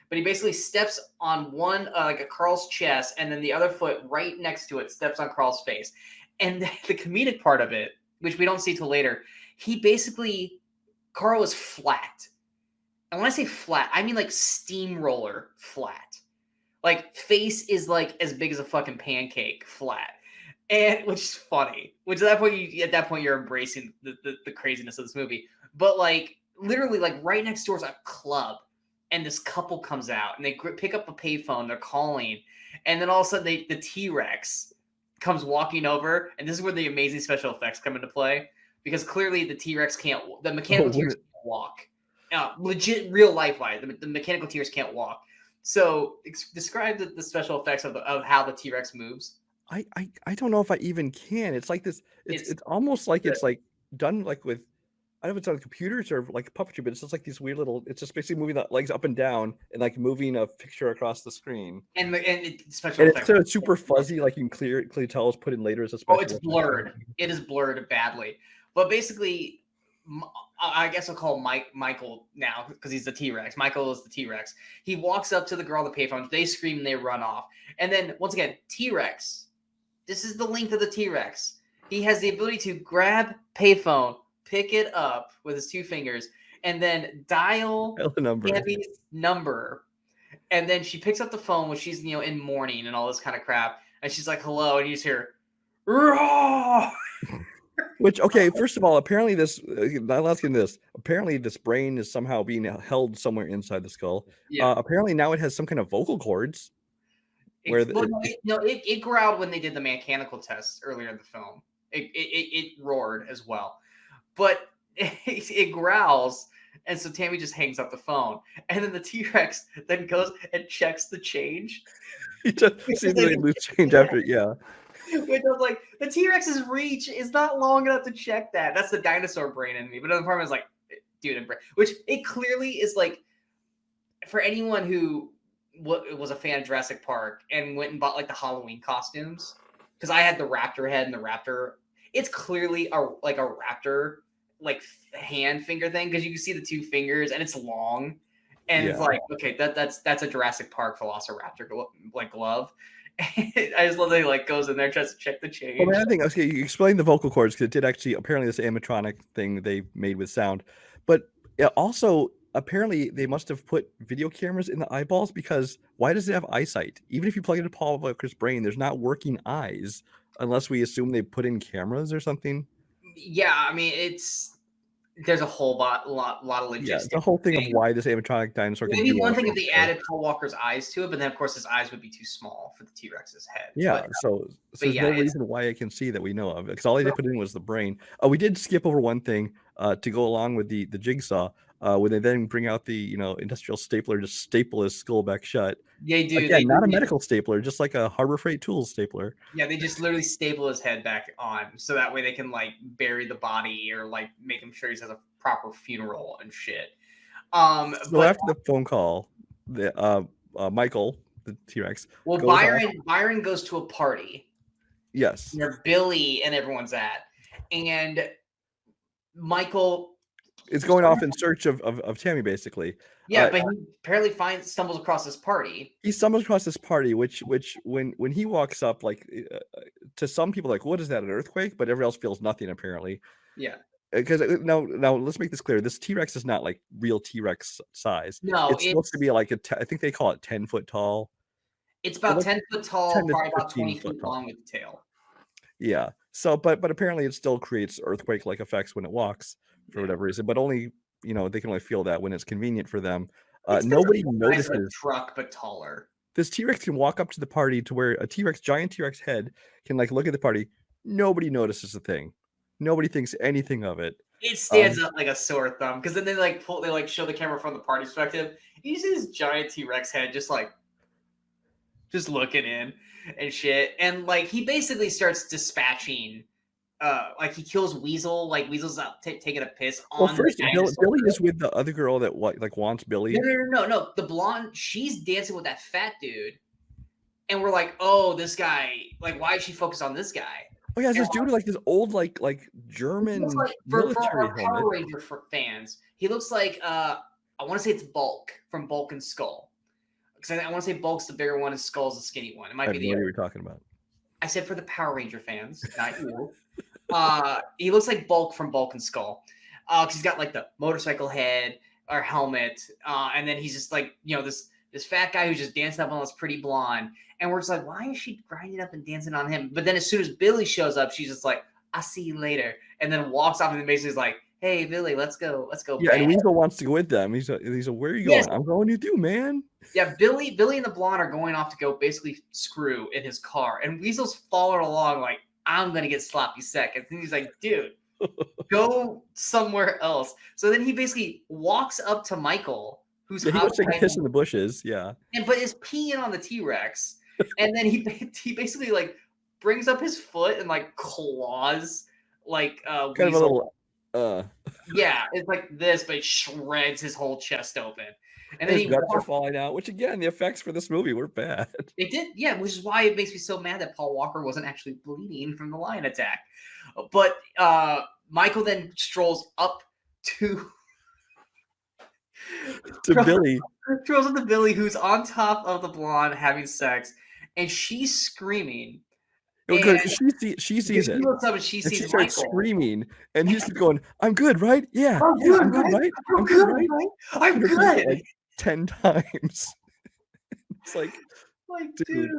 But he basically steps on one, like a Carl's chest, and then the other foot right next to it steps on Carl's face. And the comedic part of it, which we don't see till later, Carl is flat. And when I say flat, I mean like steamroller flat. Like face is like as big as a fucking pancake flat. And which is funny. Which at that point you're embracing the craziness of this movie. But like literally like right next door is a club. And this couple comes out and they pick up a payphone. They're calling, and then all of a sudden the T-Rex comes walking over, and this is where the amazing special effects come into play, because clearly the mechanical T-Rex can't walk. Legit, real life wise, the mechanical T-Rex can't walk. So describe the special effects of how the T-Rex moves. I don't know if I even can. It's like this. It's almost like it's like done like with. I don't know if it's on computers or like puppetry, but it's just like these weird little. It's just basically moving the legs up and down and like moving a picture across the screen. And special effects. It's super fuzzy, like you can clearly tell it's put in later as a special. Oh, it's blurred. It is blurred badly. But basically, I guess I'll call Michael now because he's the T-Rex. Michael is the T-Rex. He walks up to the girl on the payphone. They scream and they run off. And then once again, T-Rex. This is the length of the T-Rex. He has the ability to grab payphone, pick it up with his two fingers, and then dial Tammy's number. And then she picks up the phone when she's in mourning and all this kind of crap. And she's like, hello. And you just hear, raw. Which, okay, first of all, apparently let's get into this. Apparently this brain is somehow being held somewhere inside the skull. Yeah. Apparently now it has some kind of vocal cords. It growled when they did the mechanical test earlier in the film. It roared as well. But it growls, and so Tammy just hangs up the phone. And then the T-Rex then goes and checks the change. He just seems to lose change after it, yeah. Which I was like, the T-Rex's reach is not long enough to check that. That's the dinosaur brain in me. But another part is like, dude, which it clearly is like, for anyone who was a fan of Jurassic Park and went and bought like the Halloween costumes, because I had the raptor head and the raptor. It's clearly a raptor like hand finger thing, because you can see the two fingers and it's long, and it's like, okay, that's a Jurassic Park Velociraptor like glove. I just love that he like goes in there, tries to check the change. Well, I think you explained the vocal cords, because it did actually apparently this animatronic thing they made with sound, but also apparently they must have put video cameras in the eyeballs, because why does it have eyesight? Even if you plug it into Paul Walker's brain, there's not working eyes unless we assume they put in cameras or something. Yeah, I mean there's a whole lot of logistics. Yeah, the whole thing of why this animatronic dinosaur can do one thing if they added Paul Walker's eyes to it, but then of course his eyes would be too small for the T-Rex's head. Yeah, so there's no reason why I can see that we know of, because all they did put in was the brain. We did skip over one thing to go along with the jigsaw. When they then bring out the industrial stapler to staple his skull back shut. They do. Again, not a medical stapler, just like a Harbor Freight Tools stapler. Yeah, they just literally staple his head back on, so that way they can like bury the body or like make him sure he has a proper funeral and shit. So But after the phone call, the Michael, the T-Rex, well, goes off. Byron goes to a party Yes, where Billy and everyone's at, and Michael, it's going off in search of Tammy, basically. yeah, but he apparently stumbles across this party. He stumbles across this party, which when he walks up, like to some people, like, what is that, an earthquake? But everyone else feels nothing apparently. Yeah. Because now let's make this clear. This T-Rex is not like real T-Rex size. No, It's supposed to be like I think they call it 10 foot tall. It's about 10 foot tall, 10 to probably about 15 20 foot feet tall. long with the tail. Yeah. So, but apparently it still creates earthquake-like effects when it walks for whatever reason. But only they can only feel that when it's convenient for them. Nobody notices. A truck, but taller. This T-Rex can walk up to the party to where a giant T-Rex head can like look at the party. Nobody notices a thing. Nobody thinks anything of it. It stands up like a sore thumb because then they show the camera from the party perspective. You see this giant T-Rex head just looking in and shit, and like he basically starts dispatching. Like he kills Weasel. Like Weasel's out taking a piss on. Well, first Billy is with the other girl that wants Billy. No. The blonde, she's dancing with that fat dude, and we're like, oh, this guy. Like, why is she focused on this guy? Oh yeah, this dude like this old like German for military our Power Ranger fans. He looks like I want to say it's Bulk from Bulk and Skull. Because I want to say Bulk's the bigger one and Skull's the skinny one. It might be the other. What you're talking about. I said for the Power Ranger fans, not you. He looks like Bulk from Bulk and Skull. Because he's got like the motorcycle head or helmet, and then he's just like this fat guy who's just dancing up on this pretty blonde. And we're just like, why is she grinding up and dancing on him? But then as soon as Billy shows up, she's just like, I'll see you later. And then walks off and then basically is like, hey, Billy, let's go. Yeah, and Weasel wants to go with them. He's like, where are you going? I'm going with you, man. Yeah, Billy and the blonde are going off to go basically screw in his car. And Weasel's following along like, I'm going to get sloppy seconds. And he's like, dude, go somewhere else. So then he basically walks up to Michael, who's he was taking a piss in the bushes. Yeah. But is peeing on the T-Rex. And then he basically like brings up his foot and like claws like kind Weasel. Of a little yeah, it's like this, but it shreds his whole chest open. And then his guts are falling out, which again, the effects for this movie were bad. It did, yeah, which is why it makes me so mad that Paul Walker wasn't actually bleeding from the lion attack. But Michael then strolls up to Billy. Strolls up to Billy, who's on top of the blonde having sex, and she's screaming. Because she sees it. He looks up and she sees starts Michael screaming, and he's going, "I'm good, right? Yeah, I'm good, right? I'm good, right? I'm good." Like 10 times. It's like dude,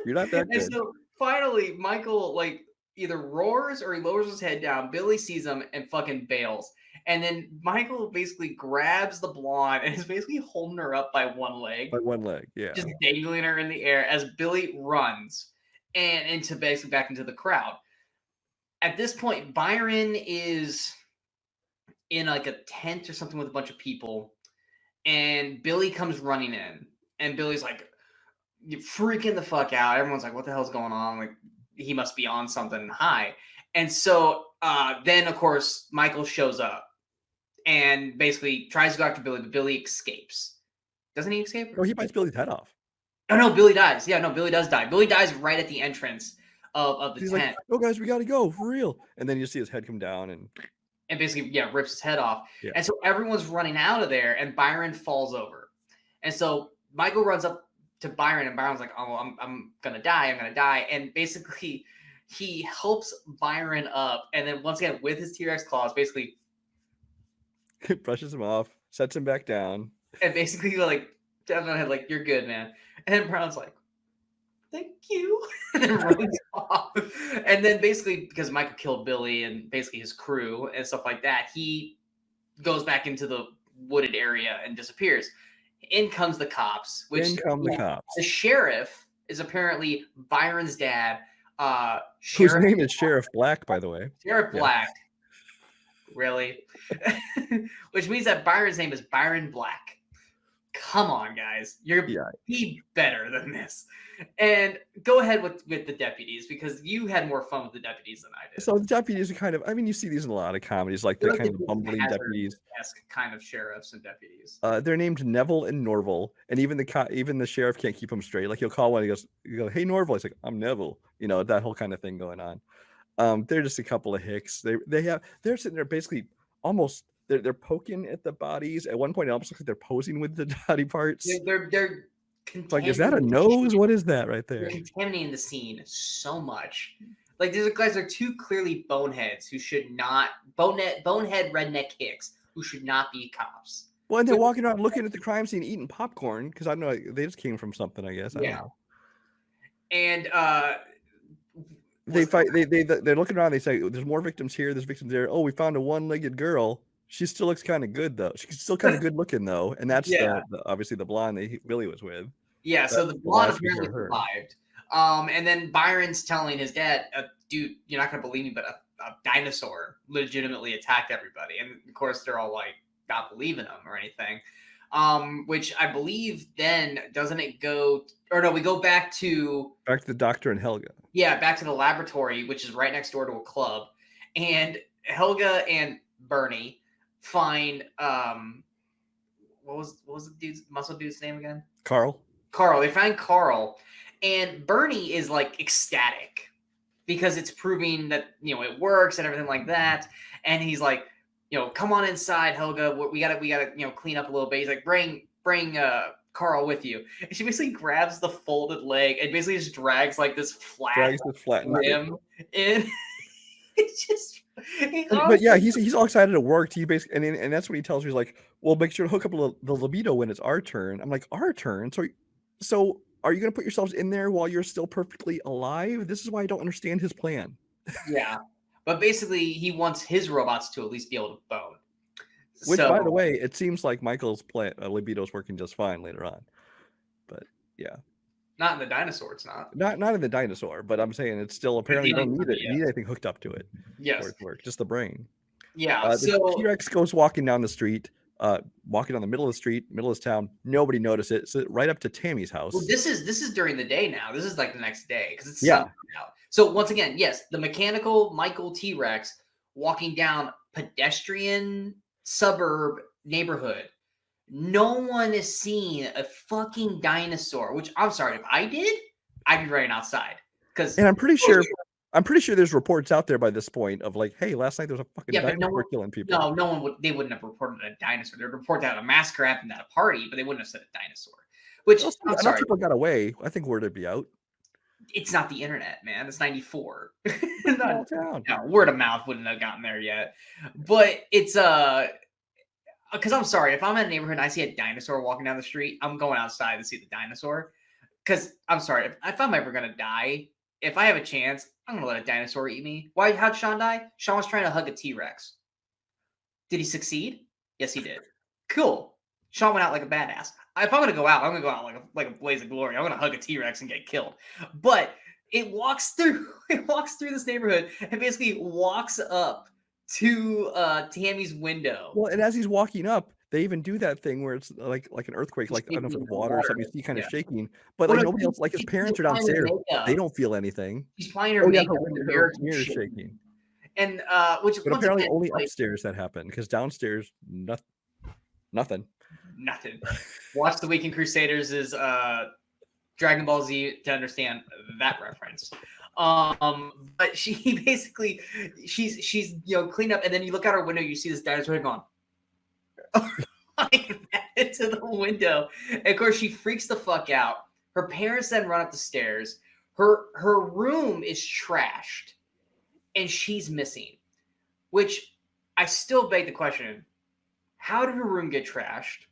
you're not that good. And so finally, Michael like either roars or he lowers his head down. Billy sees him and fucking bails. And then Michael basically grabs the blonde and is basically holding her up by one leg. By one leg, yeah. Just dangling her in the air as Billy runs and into basically back into the crowd. At this point, Byron is in like a tent or something with a bunch of people. And Billy comes running in. And Billy's like freaking the fuck out. Everyone's like, what the hell's going on? Like, he must be on something high. And so then, of course, Michael shows up and basically tries to go after Billy, but Billy escapes. Doesn't he escape? No, he bites Billy's head off. Oh, no, Billy dies. Yeah, no, Billy does die. Billy dies right at the entrance of the tent. Like, oh, guys, we got to go, for real. And then you see his head come down and basically, yeah, rips his head off. Yeah. And so everyone's running out of there, and Byron falls over. And so Michael runs up to Byron, and Byron's like, oh, I'm going to die. I'm going to die. And basically, he helps Byron up. And then once again, with his T-Rex claws, basically brushes him off, sets him back down. And basically, like, taps on the head, like, you're good, man. And then Brown's like, thank you. And then runs off. And then basically, because Michael killed Billy and basically his crew and stuff like that, he goes back into the wooded area and disappears. In comes the cops. The sheriff is apparently Byron's dad. Whose name is Sheriff Black, by the way. Sheriff Black. Really? Which means that Byron's name is Byron Black. come on, guys, you're Yeah. be better than this. And go ahead with the deputies, because you had more fun with the deputies than I did. So the deputies are kind of, I mean, you see these in a lot of comedies, like the They're kind the of bumbling Hazard deputies. esque kind of sheriffs and deputies. They're named Neville and Norval, and even the sheriff can't keep them straight. Like he'll call one, you go, "Hey Norval," he's like, "I'm Neville," that whole kind of thing going on. They're just a couple of hicks. They're sitting there basically almost they're poking at the bodies. At one point, it almost looks like they're posing with the body parts. They're Like, is that a nose? What is that right there? They're contaminating the scene so much. Like, these guys are two clearly boneheads who should not bonehead redneck hicks who should not be cops. Well, and they're walking around looking at the crime scene, eating popcorn because I don't know they just came from something, I guess. I don't know. And they fight. They're looking around. They say, "There's more victims here. There's victims there." Oh, we found a one-legged girl. She still looks kind of good though. She's still kind of good looking though, and that's obviously the blonde that Willie was with. Yeah, so the blonde apparently survived. And then Byron's telling his dad, "Dude, you're not gonna believe me, but a dinosaur legitimately attacked everybody." And of course, they're all like not believing him or anything. Which I believe then doesn't it go? Or no, we go back to the doctor and Helga. Yeah, back to the laboratory, which is right next door to a club, and Helga and Bernie find what was the muscle dude's name again? Carl. They find Carl, and Bernie is like ecstatic because it's proving that it works and everything like that. And he's like, come on inside, Helga. We gotta clean up a little bit. He's like, bring Carl with you. And she basically grabs the folded leg and basically just drags like this flat limb in. It's just. But yeah, he's all excited to work. He basically and that's what he tells her. He's like, "Well, make sure to hook up the libido when it's our turn." I'm like, "Our turn? So are you going to put yourselves in there while you're still perfectly alive?" This is why I don't understand his plan. Yeah, but basically, he wants his robots to at least be able to bone. Which, by the way, it seems like Michael's libido is working just fine later on. But yeah. Not in the dinosaur, it's not. Not in the dinosaur, but I'm saying it's still apparently you don't need anything hooked up to it. Yes. For it to work, just the brain. Yeah. The T-Rex goes walking down the street, walking down the middle of the street, middle of town. Nobody notices it. So right up to Tammy's house. Well, this is during the day now. This is like the next day because it's sun out. So once again, yes, the mechanical Michael T-Rex walking down pedestrian suburb neighborhood. No one is seeing a fucking dinosaur, which I'm sorry, if I did, I'd be running outside. And I'm pretty sure there's reports out there by this point of like, hey, last night there was a fucking dinosaur killing people. No, no one would. They wouldn't have reported a dinosaur. They would report that a massacre happened at a party, but they wouldn't have said a dinosaur. Which I'm sorry, people got away. I think word would be out. It's not the internet, man. It's 94. No, word of mouth wouldn't have gotten there yet. But it's because I'm sorry, if I'm in a neighborhood and I see a dinosaur walking down the street, I'm going outside to see the dinosaur. Because I'm sorry, if I'm ever gonna die, if I have a chance, I'm gonna let a dinosaur eat me. Why? How'd Sean die? Sean was trying to hug a T-Rex. Did he succeed? Yes, he did. Cool. Sean went out like a badass. If I'm gonna go out, I'm gonna go out like a blaze of glory. I'm gonna hug a T-Rex and get killed. But it walks through this neighborhood and basically walks up to Tammy's window. Well, and as he's walking up, they even do that thing where it's like an earthquake, like I don't know if it's water or something. You see kind of shaking, but like nobody else, like his parents are downstairs, they don't feel anything. She's flying her makeup, her mirror shaking. And but apparently only upstairs that happened because downstairs nothing. Watch the Weekend Crusaders is Dragon Ball Z to understand that reference. But she basically she's cleaned up, and then you look out her window, you see this dinosaur going into the window. And of course, she freaks the fuck out. Her parents then run up the stairs. Her room is trashed, and she's missing. Which I still beg the question: how did her room get trashed?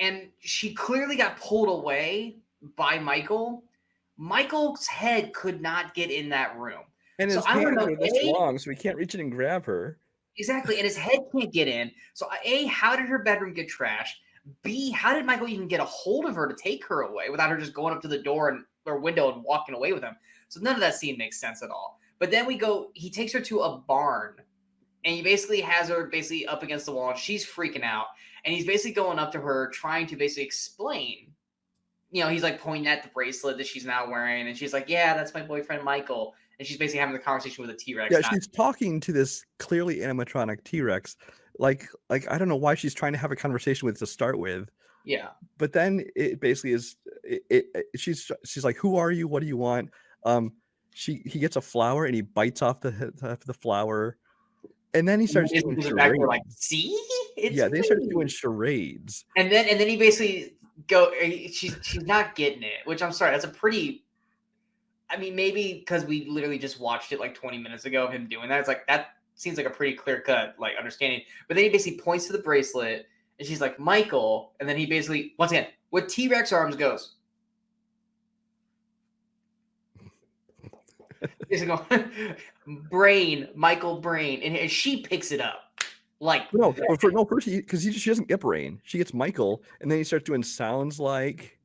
And she clearly got pulled away by Michael. Michael's head could not get in that room. And his hands are this long, so he can't reach in and grab her. Exactly, and his head can't get in. So A, how did her bedroom get trashed? B, how did Michael even get a hold of her to take her away without her just going up to the door or window and walking away with him? So none of that scene makes sense at all. But then he takes her to a barn, and he basically has her up against the wall, and she's freaking out. and he's basically going up to her, trying to basically explain. He's like pointing at the bracelet that she's now wearing, and she's like, "Yeah, that's my boyfriend Michael." And she's basically having the conversation with a T-Rex. Yeah, she's talking to this clearly animatronic T-Rex. Like I don't know why she's trying to have a conversation with to start with. Yeah. But then it basically is. She's like, "Who are you? What do you want?" He gets a flower and he bites off the flower, and then he starts doing charades. Like, see, it's yeah, they start doing charades, and then he basically she's not getting it, which I'm sorry, that's a pretty. I mean, maybe because we literally just watched it like 20 minutes ago of him doing that. It's like that seems like a pretty clear cut like understanding. But then he basically points to the bracelet. And she's like, Michael. And then he basically, once again, with T-Rex arms goes. He's going, Brain, Michael Brain. And she picks it up. Like, first because she doesn't get Brain. She gets Michael. And then he starts doing sounds like.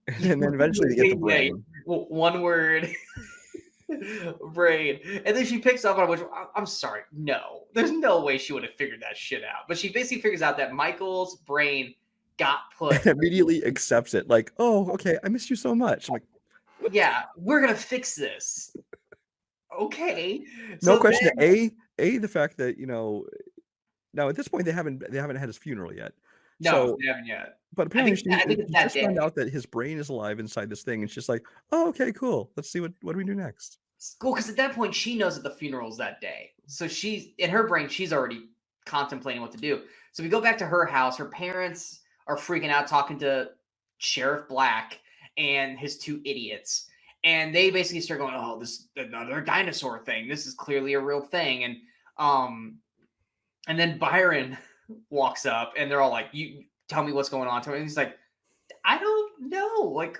And then eventually they get the Brain. One word. Brain. And then she picks up on which I'm sorry, no, there's no way she would have figured that shit out. But she basically figures out that Michael's brain got put. Immediately accepts it, like, oh, okay, I missed you so much. I'm like, yeah, we're gonna fix this. Okay. No so question. Then, the fact that now at this point they haven't had his funeral yet. No, they haven't yet. But apparently she just found out that his brain is alive inside this thing, and she's like, "Oh, okay, cool. Let's see what do we do next." Cool, because at that point she knows that the funeral's that day, so she's in her brain. She's already contemplating what to do. So we go back to her house. Her parents are freaking out, talking to Sheriff Black and his two idiots, and they basically start going, "Oh, this is another dinosaur thing. This is clearly a real thing." And then Byron walks up, and they're all like, "You tell me what's going on." And he's like, "I don't know. Like,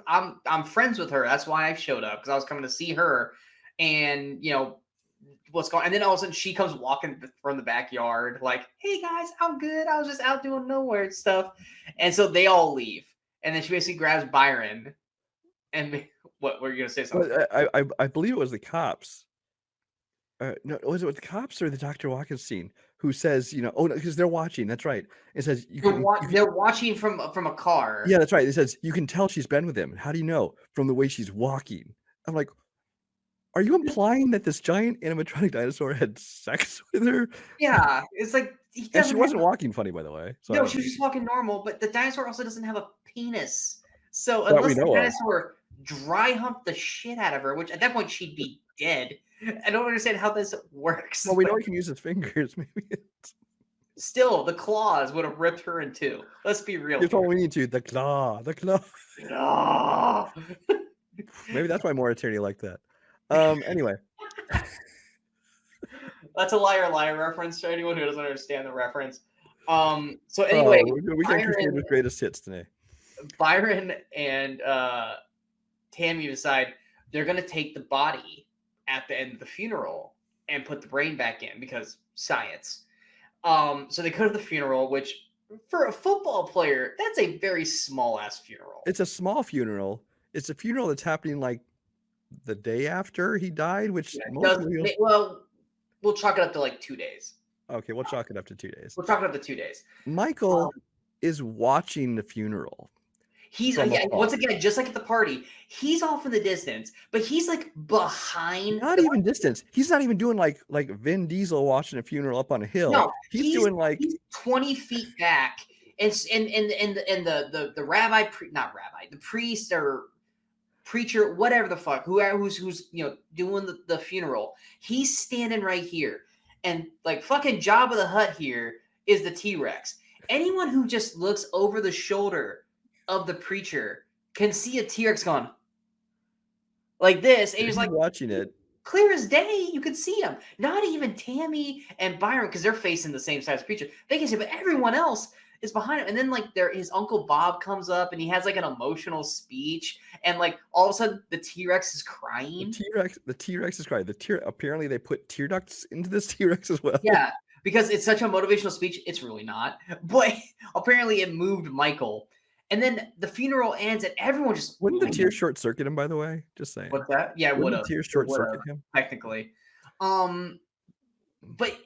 I'm friends with her. That's why I showed up, because I was coming to see her, and what's going." And then all of a sudden, she comes walking from the backyard, like, "Hey guys, I'm good. I was just out doing nowhere stuff." And so they all leave, and then she basically grabs Byron. And what were you gonna say? Something? I believe it was the cops. No, was it with the cops or the Dr. Watkins scene who says, oh, no, because they're watching. That's right. It says they're watching from a car. Yeah, that's right. It says you can tell she's been with him. How do you know? From the way she's walking. I'm like, are you implying that this giant animatronic dinosaur had sex with her? Yeah, it's like and she wasn't walking funny, by the way. So no, she was just walking normal. But the dinosaur also doesn't have a penis. So unless the dinosaur dry humped the shit out of her, which at that point she'd be dead. I don't understand how this works. Well, we know he can use his fingers. Maybe still, the claws would have ripped her in two. Let's be real. That's all we need to. The claw. Maybe that's why Mauritania like that. Anyway. That's a liar reference to anyone who doesn't understand the reference. So anyway, we got Crusaders' greatest hits today. Byron and Tammy decide they're going to take the body at the end of the funeral and put the brain back in because science. So they go to the funeral, which for a football player, that's a very small ass funeral. It's a small funeral. It's a funeral that's happening like the day after he died, which well, we'll chalk it up to like 2 days. Okay, we'll chalk it up to 2 days. We'll chalk it up to 2 days. Michael is watching the funeral. He's once again, just like at the party, he's off in the distance, but he's like behind. Not even distance. He's not even doing like Vin Diesel watching a funeral up on a hill. No, he's doing like he's 20 feet back, and the rabbi, the priest or preacher, whatever the fuck, who's doing the funeral. He's standing right here, and like fucking Jabba the Hutt here is the T-Rex. Anyone who just looks over the shoulder of the preacher can see a T-Rex going like this, and he's like watching it clear as day. You could see him. Not even Tammy and Byron, because they're facing the same side as preacher. They can see, but everyone else is behind him. And then like his Uncle Bob comes up and he has like an emotional speech, and like all of a sudden the T-Rex is crying. The T-Rex is crying. Apparently they put tear ducts into this T-Rex as well. Yeah, because it's such a motivational speech. It's really not, but apparently it moved Michael. And then the funeral ends, and everyone just wouldn't the tears short circuit him? By the way, just saying. What's that? Yeah, would have tears short circuit him technically. But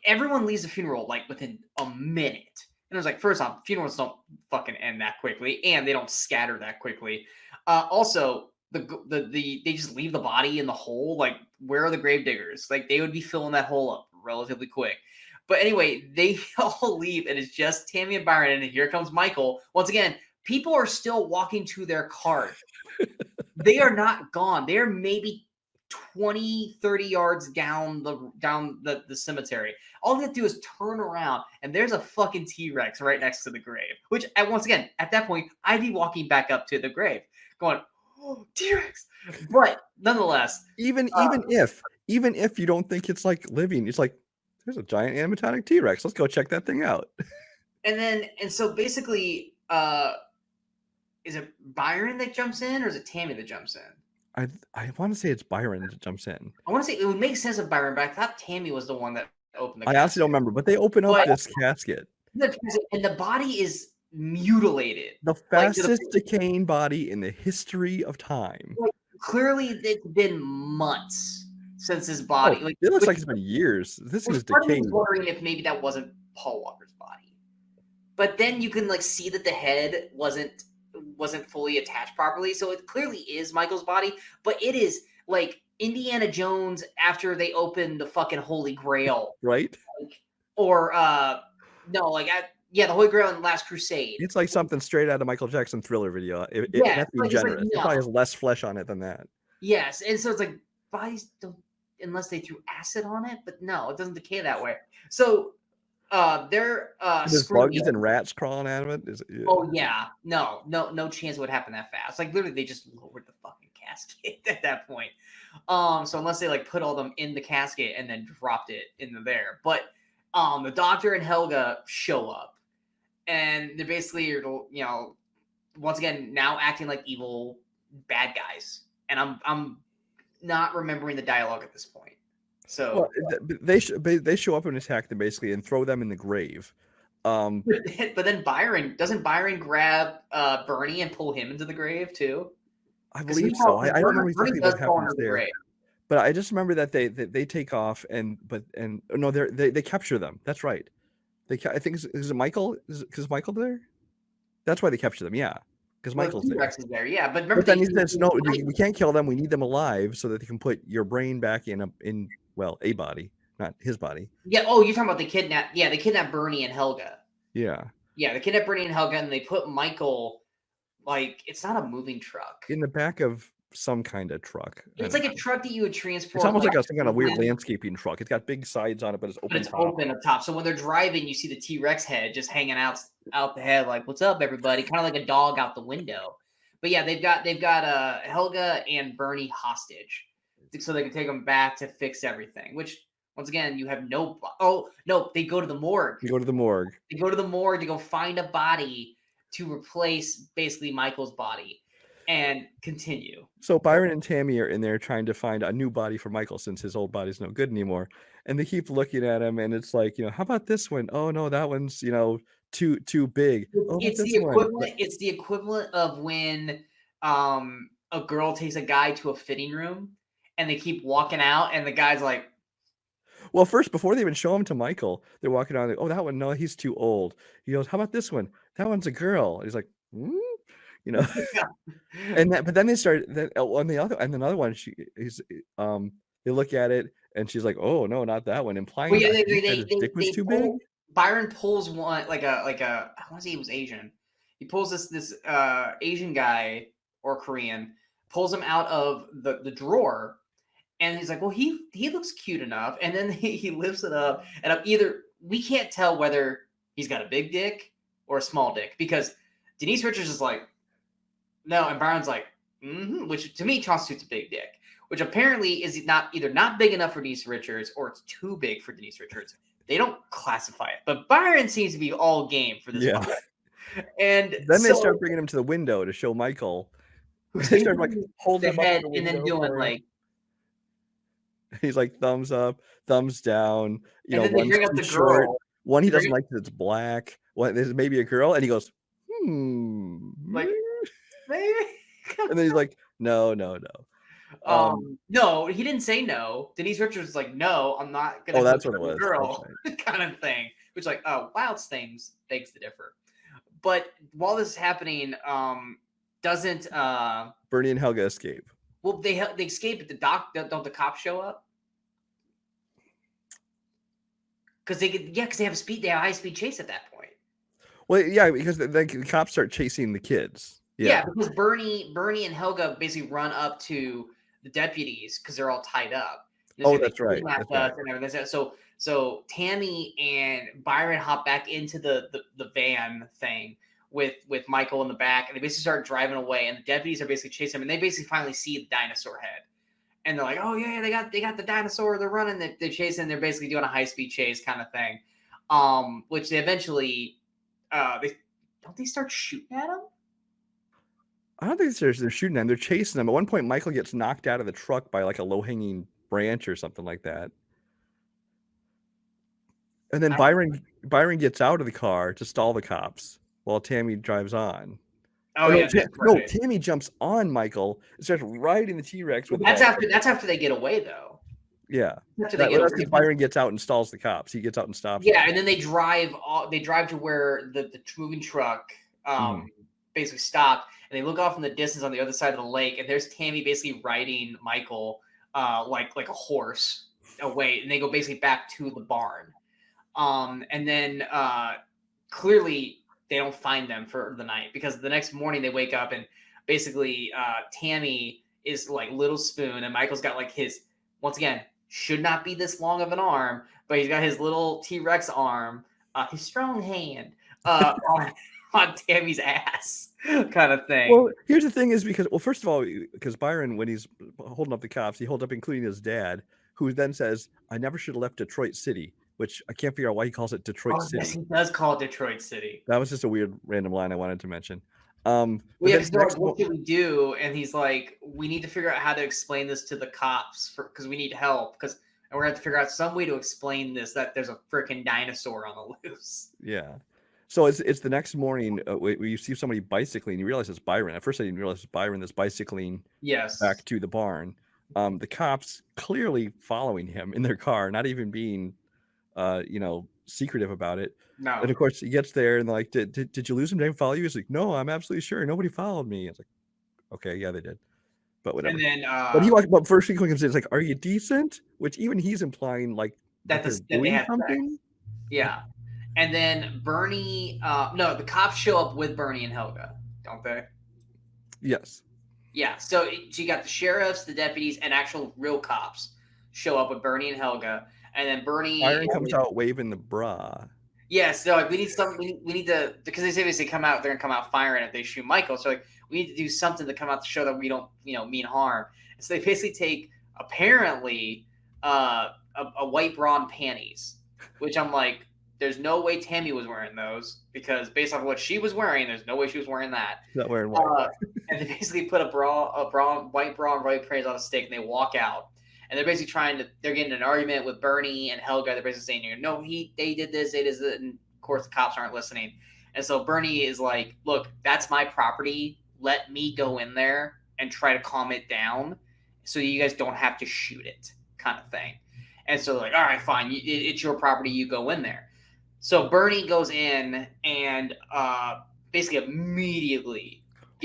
everyone leaves the funeral like within a minute. And it was like, first off, funerals don't fucking end that quickly, and they don't scatter that quickly. Also, they just leave the body in the hole. Like, where are the grave diggers? Like, they would be filling that hole up relatively quick. But anyway, they all leave, and it's just Tammy and Byron, and here comes Michael. Once again, people are still walking to their car. They are not gone. They are maybe 20, 30 yards down the cemetery. All they have to do is turn around, and there's a fucking T-Rex right next to the grave. Which, once again, at that point, I'd be walking back up to the grave, going, "Oh, T-Rex!" But nonetheless, even if you don't think it's like living, it's like there's a giant animatronic T-Rex. Let's go check that thing out. And so basically, is it Byron that jumps in, or is it Tammy that jumps in? I want to say it's Byron that jumps in. I want to say it would make sense of Byron, but I thought Tammy was the one that opened the I honestly don't remember, but they open up this casket. And the body is mutilated. The fastest decaying body in the history of time. Like, clearly, it's been months since his body. Oh, it looks like it's been years. This is decaying. I was wondering if maybe that wasn't Paul Walker's body. But then you can see that the head wasn't fully attached properly, so it clearly is Michael's body. But it is like Indiana Jones after they opened the fucking Holy Grail, right? Or the Holy Grail in Last Crusade. It's like something straight out of Michael Jackson Thriller video. That's being generous. It probably has less flesh on it than that. Yes, and so it's like bodies don't, unless they threw acid on it, but no, it doesn't decay that way. So they're there's bugs and rats crawling out of it. Oh yeah, no chance it would happen that fast. Like literally, they just lowered the fucking casket at that point. So unless they put all them in the casket and then dropped it into there, but the doctor and Helga show up, and they're basically once again now acting like evil bad guys, and I'm not remembering the dialogue at this point. So they show up and attack them basically and throw them in the grave. But then doesn't Byron grab Bernie and pull him into the grave too? I believe so. I don't remember exactly what happens there, but I just remember that they take off they capture them. That's right. I think is it Michael? Is Michael there? That's why they capture them. Yeah, because Michael's there. Yeah, but remember, then he says no. We can't kill them. We need them alive so that they can put your brain back in a body, not his body. Yeah. Oh, you're talking about they kidnap Bernie and Helga. Yeah. Yeah, they kidnap Bernie and Helga, and they put Michael, it's not a moving truck. In the back of some kind of truck. It's like a truck that you would transport. It's almost like some kind of weird landscaping truck. It's got big sides on it, but it's open. Open up top. So when they're driving, you see the T-Rex head just hanging out the head, like, "What's up, everybody?" Kind of like a dog out the window. But yeah, they've got Helga and Bernie hostage, so they can take them back to fix everything. Which, once again, you have no. Oh no, they go to the morgue. They go to the morgue to go find a body to replace basically Michael's body. And continue. So Byron and Tammy are in there trying to find a new body for Michael since his old body's no good anymore. And they keep looking at him, and it's like, how about this one? Oh no, that one's too big. Oh, it's the equivalent. It's the equivalent of when a girl takes a guy to a fitting room, and they keep walking out, and the guy's like. Well, first, before they even show him to Michael, they're walking on. Oh, that one, no, he's too old. He goes, "How about this one? That one's a girl." He's like, but then they start on the other, and another one. They look at it, and she's like, "Oh no, not that one," implying his dick was too big. Byron pulls one like a I want to say he was Asian. He pulls this Asian guy or Korean, pulls him out of the drawer, and he's like, "Well, he looks cute enough," and then he lifts it up, and we can't tell whether he's got a big dick or a small dick because Denise Richards is like. No, and Byron's like, which to me constitutes a big dick, which apparently is either not big enough for Denise Richards or it's too big for Denise Richards. They don't classify it, but Byron seems to be all game for this. Yeah. And then they start bringing him to the window to show Michael. They start holding him up and then doing he's like thumbs up, thumbs down. And then they bring up the short. Girl. One he doesn't like because it's black. One there's maybe a girl, and he goes, Maybe. And then he's like, no. No, he didn't say no. Denise Richards was like, no, I'm not gonna that's hook what it up with a was. girl, That's kind of thing. Which like, wild things begs to differ. But while this is happening, doesn't Bernie and Helga escape. well they escape, but don't the cops show up? Because they have a high speed chase at that point. Well, yeah, because the cops start chasing the kids. Yeah, because Bernie and Helga basically run up to the deputies because they're all tied up. That's right. That's right. And everything. So Tammy and Byron hop back into the van thing with Michael in the back, and they basically start driving away. And the deputies are basically chasing them, and they basically finally see the dinosaur head, and they're like, "Oh yeah, they got the dinosaur. They're running. They're chasing. They're basically doing a high speed chase kind of thing." Which they eventually they start shooting at them. I don't think they're shooting them. They're chasing them. At one point, Michael gets knocked out of the truck by like a low-hanging branch or something like that. And then Byron gets out of the car to stall the cops while Tammy drives on. Oh yeah, no, Tammy jumps on Michael and starts riding the T-Rex with. That's after they get away, though. Yeah, that's because Byron gets out and stalls the cops. He gets out and stops. Yeah, them. And then they drive to where the moving truck basically stopped, and they look off in the distance on the other side of the lake, and there's Tammy basically riding Michael like a horse away, and they go basically back to the barn. And then clearly they don't find them for the night, because the next morning they wake up and basically Tammy is like Little Spoon, and Michael's got like his, once again, should not be this long of an arm, but he's got his little T-Rex arm, his strong hand on Tammy's ass kind of thing. Well, here's the thing is first of all, because Byron, when he's holding up the cops, he holds up including his dad, who then says, "I never should have left Detroit City," which I can't figure out why he calls it Detroit City. Yes, he does call it Detroit City. That was just a weird random line I wanted to mention. What should we do? And he's like, we need to figure out how to explain this to the cops because we need help, and we're gonna have to figure out some way to explain this, that there's a freaking dinosaur on the loose. Yeah. So it's the next morning where you see somebody bicycling, and you realize it's Byron. At first I didn't realize it's Byron that's bicycling back to the barn. The cops clearly following him in their car, not even being secretive about it. No. And of course he gets there and they're like, did you lose him? Did they follow you? He's like, no, I'm absolutely sure. Nobody followed me. It's like, okay, yeah, they did. But whatever. And then but first he comes in, it's like, are you decent? Which even he's implying like that they're doing something. Sex. Yeah. And then Bernie, the cops show up with Bernie and Helga, don't they? Yes. Yeah. So you got the sheriffs, the deputies, and actual real cops show up with Bernie and Helga. And then Byron comes out waving the bra. Yeah, so like we need something. We need to, because they say if they come out, they're gonna come out firing if they shoot Michael. So like we need to do something to come out to show that we don't, mean harm. And so they basically take apparently a white bra and panties, which I'm like, there's no way Tammy was wearing those, because based on what she was wearing, there's no way she was wearing that. Not wearing white. And they basically put a white bra and white panties on a stick, and they walk out. And they're basically they're getting an argument with Bernie and Helga. They're basically saying, no, they did this, and of course the cops aren't listening. And so Bernie is like, look, that's my property. Let me go in there and try to calm it down so you guys don't have to shoot it, kind of thing. And so they're like, all right, fine. It's your property. You go in there. So Bernie goes in and basically immediately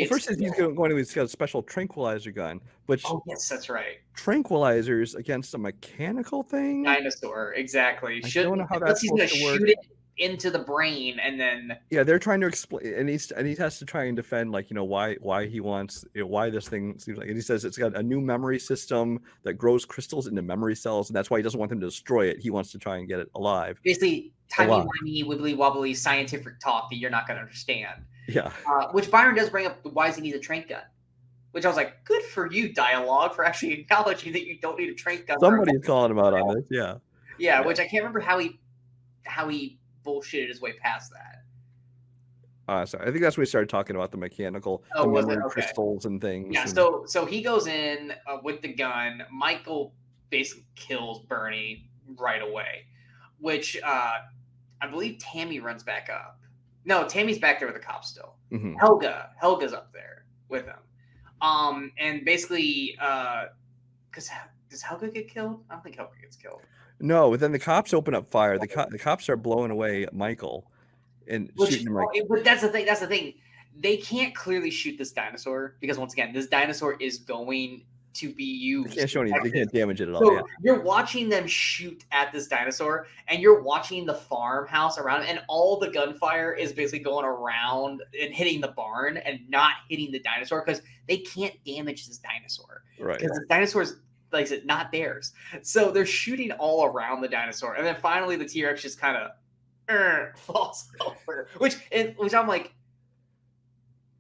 first he's going to, he's got a special tranquilizer gun, which yes, that's right. Tranquilizers against a mechanical thing. Dinosaur, exactly. I don't know how that's supposed to work. Shoot it into the brain, and then they're trying to explain, and he has to try and defend, like, why he wants, why this thing seems like, and he says it's got a new memory system that grows crystals into memory cells, and that's why he doesn't want them to destroy it. He wants to try and get it alive. Basically, timey-wimey, wibbly-wobbly scientific talk that you're not going to understand. Yeah. Which Byron does bring up, why does he need a trank gun? Which I was like, good for you, dialogue, for actually acknowledging that you don't need a trank gun. Somebody's calling him out on this, yeah. Yeah, which I can't remember how he bullshitted his way past that. Sorry, I think that's when we started talking about the mechanical crystals and things. Yeah, so he goes in with the gun. Michael basically kills Bernie right away, which I believe Tammy runs back up. No, Tammy's back there with the cops still. Helga's up there with him. And basically Because does Helga get killed? I don't think Helga gets killed. No, but then the cops open up fire. The cops are blowing away Michael and shooting him. But that's the thing. That's the thing. They can't clearly shoot this dinosaur because once again, this dinosaur is going to be used. They can't show anything. They can't damage it at all. So yeah. You're watching them shoot at this dinosaur, and you're watching the farmhouse around, and all the gunfire is basically going around and hitting the barn and not hitting the dinosaur because they can't damage this dinosaur. Right. Because the dinosaur's, like I said, not theirs. So they're shooting all around the dinosaur, and then finally the T-Rex just kind of falls over. Which I'm like,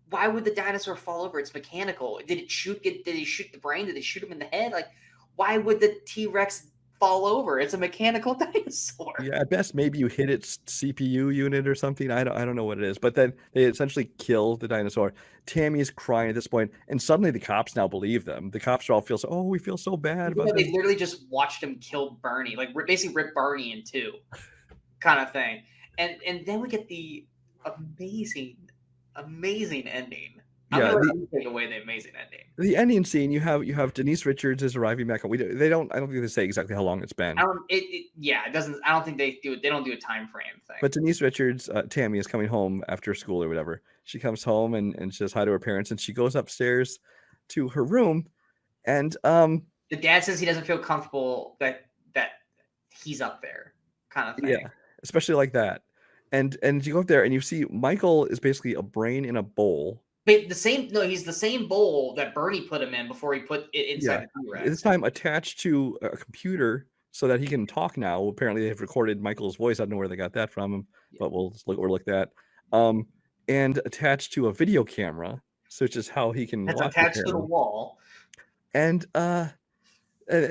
why would the dinosaur fall over? It's mechanical. Did it shoot? Did they shoot the brain? Did they shoot him in the head? Like, why would the T-Rex fall over? It's a mechanical dinosaur. Yeah, at best maybe you hit its CPU unit or something. I don't know what it is. But then they essentially kill the dinosaur. Tammy's crying at this point, and suddenly the cops now believe them. The cops all feel we feel so bad about They literally just watched him kill Bernie, like basically rip Bernie in two, kind of thing. And then we get the amazing ending. Yeah, I'm gonna take away the amazing ending. The ending scene, you have Denise Richards is arriving back home. I don't think they say exactly how long it's been. It doesn't. I don't think they do it. They don't do a time frame thing. But Denise Richards, Tammy, is coming home after school or whatever. She comes home and she says hi to her parents, and she goes upstairs to her room, and the dad says he doesn't feel comfortable that he's up there, kind of thing. Yeah, especially like that. And you go up there and you see Michael is basically a brain in a bowl. But he's the same bowl that Bernie put him in before he put it inside the T-Rex. This time attached to a computer so that he can talk now. Apparently they've recorded Michael's voice. I don't know where they got that from him, but we'll look at that. And attached to a video camera, so it's just how he can watch attached to the wall. And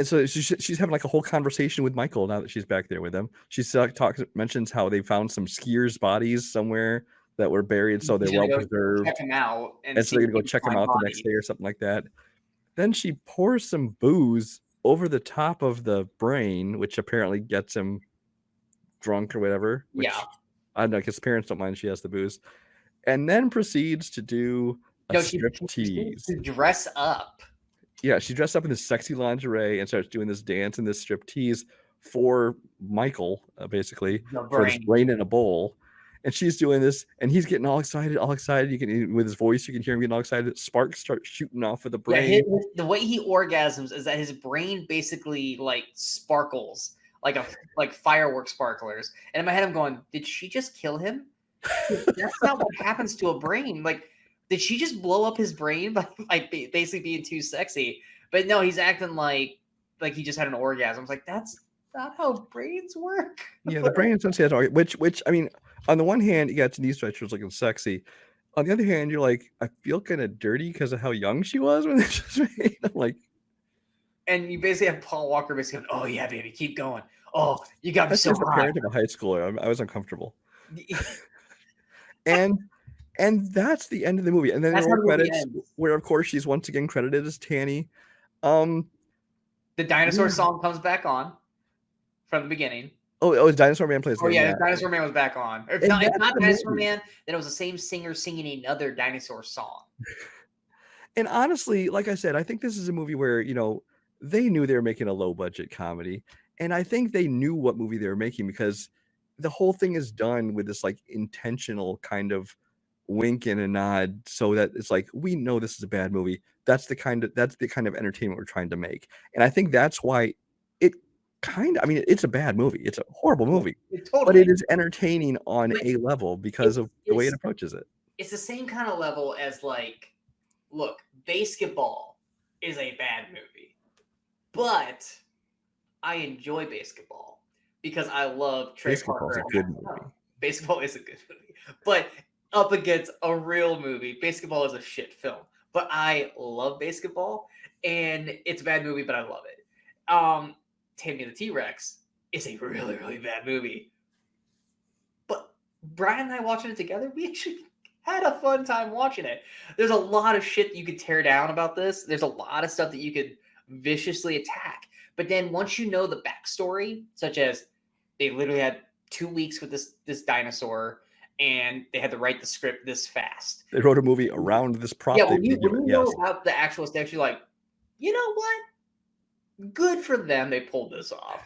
so she's having like a whole conversation with Michael now that she's back there with him. She mentions how they found some skiers' bodies somewhere that were buried, so they're well preserved. Check them out, and so they're gonna go check them out the next day or something like that. Then she pours some booze over the top of the brain, which apparently gets him drunk or whatever. Which, I don't know, because parents don't mind she has the booze, and then proceeds to do a striptease. To dress up. Yeah, she dressed up in this sexy lingerie and starts doing this dance and this striptease for Michael, basically, for this brain in a bowl. And she's doing this, and he's getting all excited. You can, with his voice, you can hear him getting all excited. Sparks start shooting off of the brain. Yeah, the way he orgasms is that his brain basically like sparkles, like fireworks sparklers. And in my head, I'm going, did she just kill him? That's not what happens to a brain. Like, did she just blow up his brain by basically being too sexy? But no, he's acting like he just had an orgasm. I was like, that's not how brains work. Yeah, the brain essentially has which I mean, on the one hand, you got Denise Richards looking sexy. On the other hand, you're like, I feel kind of dirty because of how young she was when this was made. I'm like, and you basically have Paul Walker basically going, "Oh yeah, baby, keep going. Oh, you got me so hot." As a parent of a high schooler, I was uncomfortable. and that's the end of the movie. And then there were credits where, of course, she's once again credited as Tanny. The dinosaur song comes back on from the beginning. Oh, Dinosaur Man plays. Oh yeah, Dinosaur Man was back on. If not Dinosaur Man, then it was the same singer singing another dinosaur song. And honestly, like I said, I think this is a movie where, they knew they were making a low budget comedy, and I think they knew what movie they were making because the whole thing is done with this like intentional kind of wink and a nod, so that it's like, we know this is a bad movie. That's the kind of entertainment we're trying to make, and I think that's why it. It's a bad movie. It's a horrible movie, but it is entertaining on a level because of the way it approaches it. It's the same kind of level as like, look, Basketball is a bad movie, but I enjoy Basketball because I love Trey Parker. Basketball is a good movie. Baseball is a good movie, but up against a real movie, Basketball is a shit film. But I love Basketball, and it's a bad movie, but I love it. Tammy the T-Rex is a really, really bad movie. But Brian and I watching it together, we actually had a fun time watching it. There's a lot of shit you could tear down about this. There's a lot of stuff that you could viciously attack. But then once you know the backstory, such as they literally had 2 weeks with this dinosaur, and they had to write the script this fast. They wrote a movie around this prop. Yeah, when you know about the actual stage, you're like, you know what? good for them. They pulled this off.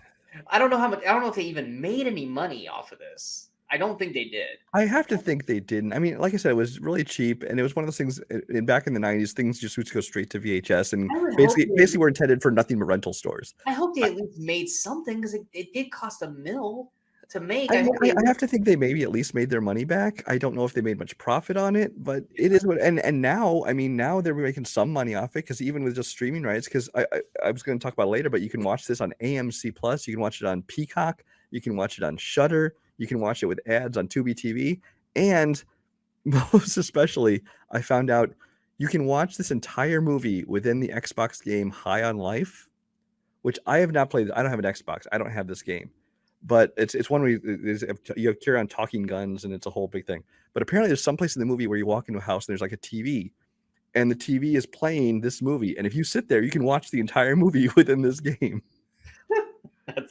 I don't know how much. I don't know if they even made any money off of this. I don't think they did. I have to think they didn't. I mean, like I said, it was really cheap, and it was one of those things. Back in the '90s, things just used to go straight to VHS, and I would hope basically were intended for nothing but rental stores. I hope they at least made something because it did cost $1 million to make. I I mean, hope they. I have to think they maybe at least made their money back. I don't know if they made much profit on it, but it is what. And now, I mean, now they're making some money off it because even with just streaming rights, because I was going to talk about it later, but you can watch this on AMC Plus, you can watch it on Peacock, you can watch it on Shudder, you can watch it with ads on Tubi TV, and most especially, I found out you can watch this entire movie within the Xbox game High on Life, which I have not played. I don't have an Xbox. I don't have this game, but it's one where you carry on talking guns, and it's a whole big thing. But apparently, there's some place in the movie where you walk into a house and there's like a TV, and the TV is playing this movie, and if you sit there, you can watch the entire movie within this game,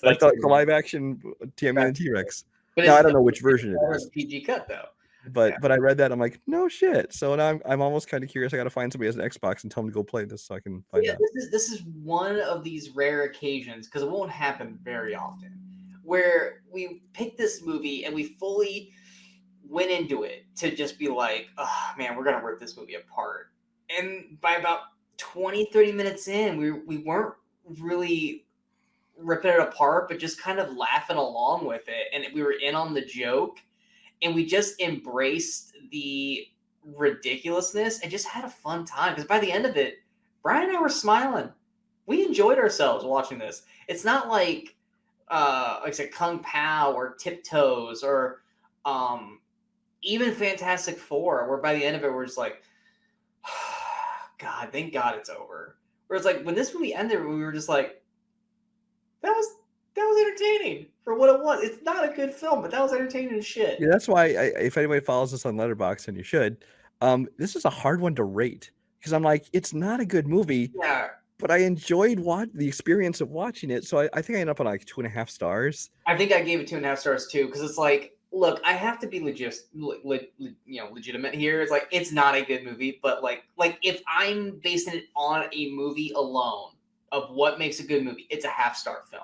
like the live action Tammy and the T-Rex. Now I don't know which version it is. PG cut though. But I read that, I'm like, no shit. So now I'm almost kind of curious. I got to find somebody who has an Xbox and tell them to go play this so I can find out. This is one of these rare occasions, because it won't happen very often, where we picked this movie and we fully went into it to just be like, oh man, we're gonna rip this movie apart. And by about 20-30 minutes in, we weren't really ripping it apart, but just kind of laughing along with it, and we were in on the joke. And we just embraced the ridiculousness and just had a fun time. Because by the end of it, Brian and I were smiling. We enjoyed ourselves watching this. It's not like I said, Kung Pao or Tiptoes or even Fantastic Four, where by the end of it, we're just like, God, thank God it's over. Whereas like when this movie ended, we were just like, that was entertaining for what it was. It's not a good film, but that was entertaining as shit. Yeah, that's why if anybody follows us on Letterboxd, and you should, this is a hard one to rate because I'm like, it's not a good movie, Yeah, but I enjoyed the experience of watching it. So I think I ended up on like 2.5 stars. I think I gave it 2.5 stars too, because it's like, look, I have to be legitimate here. It's like it's not a good movie, but like if I'm basing it on a movie alone of what makes a good movie, it's a half-star film.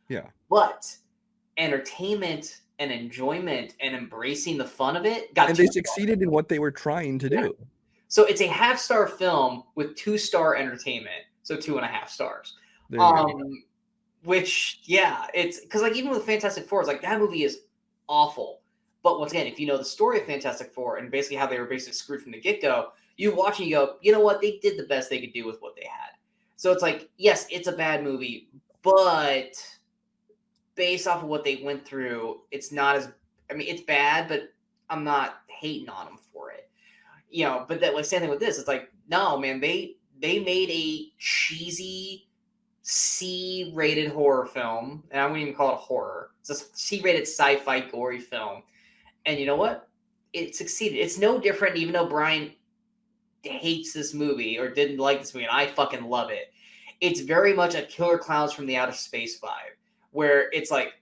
Yeah. But entertainment and enjoyment and embracing the fun of it got. And they succeeded in what they were trying to do. So it's a half-star film with 2-star entertainment, so 2.5 stars. Which, yeah, it's because like even with Fantastic Four, it's like that movie is awful. But once again, if you know the story of Fantastic Four and basically how they were basically screwed from the get-go, you watch and you go, you know what? They did the best they could do with what they had. So it's like, yes, it's a bad movie, but based off of what they went through, it's not as, I mean, it's bad, but I'm not hating on them for it. You know, but that like same thing with this. It's like, no, man, they made a cheesy C-rated horror film, and I wouldn't even call it horror. It's a C-rated sci-fi gory film. And you know what? It succeeded. It's no different, even though Brian hates this movie or didn't like this movie, and I fucking love it. It's very much a Killer Clowns from the Outer Space vibe, where it's like,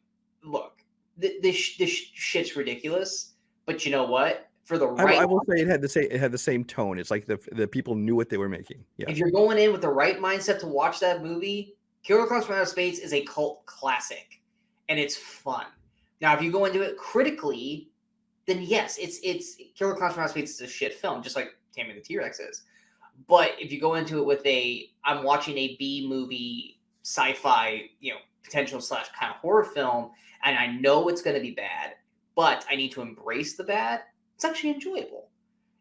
look, this shit's ridiculous, but you know what? For the right, I will say it had the same tone. It's like the people knew what they were making. Yeah. If you're going in with the right mindset to watch that movie, Killer Clowns from Outer Space is a cult classic, and it's fun. Now, if you go into it critically, then yes, it's Killer Clowns from Outer Space is a shit film, just like Tammy and the T-Rex is. But if you go into it with I'm watching a B movie sci-fi, potential / kind of horror film, and I know it's going to be bad, but I need to embrace the bad, it's actually enjoyable.